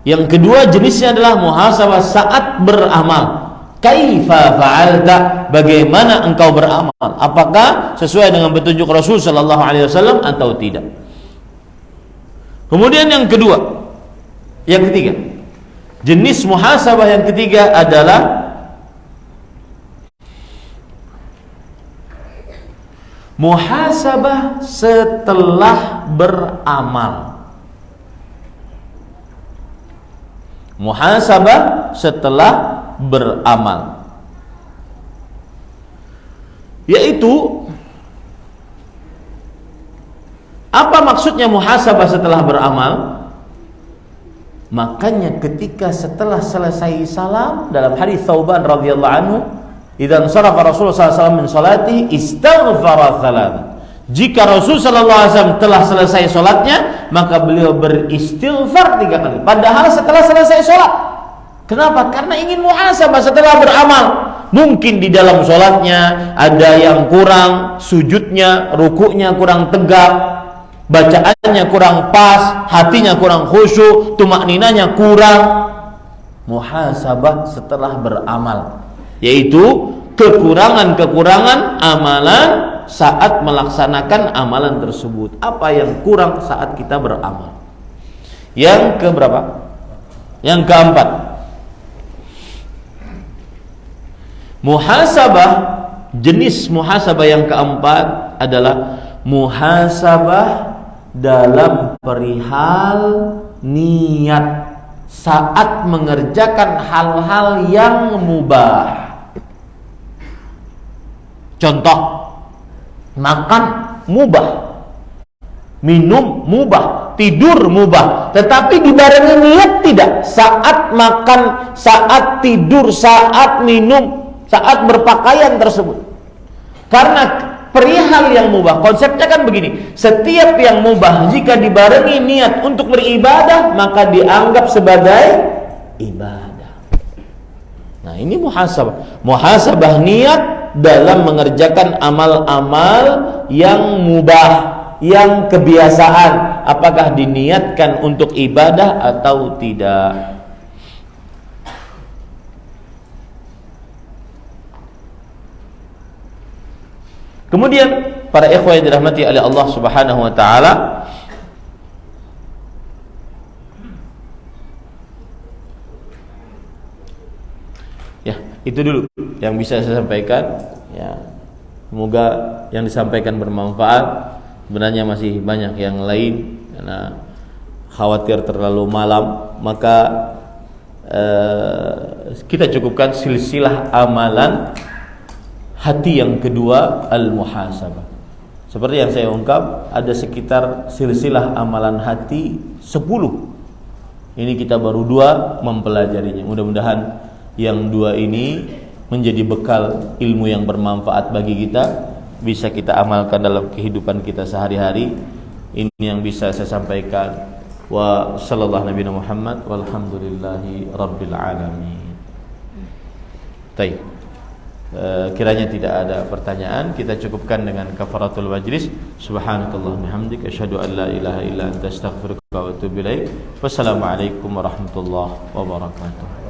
yang kedua jenisnya adalah muhasabah saat beramal. Kaifa fa'alta, bagaimana engkau beramal? Apakah sesuai dengan petunjuk Rasul sallallahu alaihi wasallam atau tidak? Kemudian yang kedua, yang ketiga, jenis muhasabah yang ketiga adalah muhasabah setelah beramal. Muhasabah setelah beramal, yaitu apa maksudnya muhasabah setelah beramal? Makanya ketika setelah selesai salam, dalam hadis Thauban radhiyallahu anhu, idzan sarafa Rasulullah sallallahu alaihi wasallam min salatihi istaghfara thalatha. Jika Rasul sallallahu alaihi wasallam telah selesai salatnya, maka beliau beristighfar 3 kali. Padahal setelah selesai salat. Kenapa? Karena ingin muhasabah setelah beramal. Mungkin di dalam sholatnya ada yang kurang, sujudnya, rukuknya kurang tegak, bacaannya kurang pas, hatinya kurang khusyuk, tumakninanya kurang. Muhasabah setelah beramal, yaitu kekurangan-kekurangan amalan saat melaksanakan amalan tersebut. Apa yang kurang saat kita beramal? Yang keberapa? Yang keempat, muhasabah, jenis muhasabah yang keempat adalah muhasabah dalam perihal niat saat mengerjakan hal-hal yang mubah. Contoh, makan mubah, minum mubah, tidur mubah, tetapi dibarengi niat tidak. Saat makan, saat tidur, saat minum, saat berpakaian tersebut. Karena perihal yang mubah, konsepnya kan begini, setiap yang mubah jika dibarengi niat untuk beribadah, maka dianggap sebagai ibadah. Nah, ini muhasabah. Muhasabah niat dalam mengerjakan amal-amal yang mubah, yang kebiasaan, apakah diniatkan untuk ibadah atau tidak. Kemudian para ikhwah yang dirahmati oleh Allah Subhanahu wa taala, ya, itu dulu yang bisa saya sampaikan, ya. Semoga yang disampaikan bermanfaat. Sebenarnya masih banyak yang lain, karena khawatir terlalu malam, maka kita cukupkan silsilah amalan hati yang kedua, al-muhasabah. Seperti yang saya ungkap, ada sekitar silsilah amalan hati 10. Ini kita baru 2 mempelajarinya. Mudah-mudahan yang 2 ini menjadi bekal ilmu yang bermanfaat bagi kita, bisa kita amalkan dalam kehidupan kita sehari-hari. Ini yang bisa saya sampaikan. Wa sallallahu nabiyana Muhammad walhamdulillahi rabbil alamin. Baik. Kiranya tidak ada pertanyaan, kita cukupkan dengan kafaratul majlis. Subhanakallahumma hamdika asyhadu an la ilaha illa anta astaghfiruka wa atubu ilaik. Wassalamualaikum warahmatullahi wabarakatuh.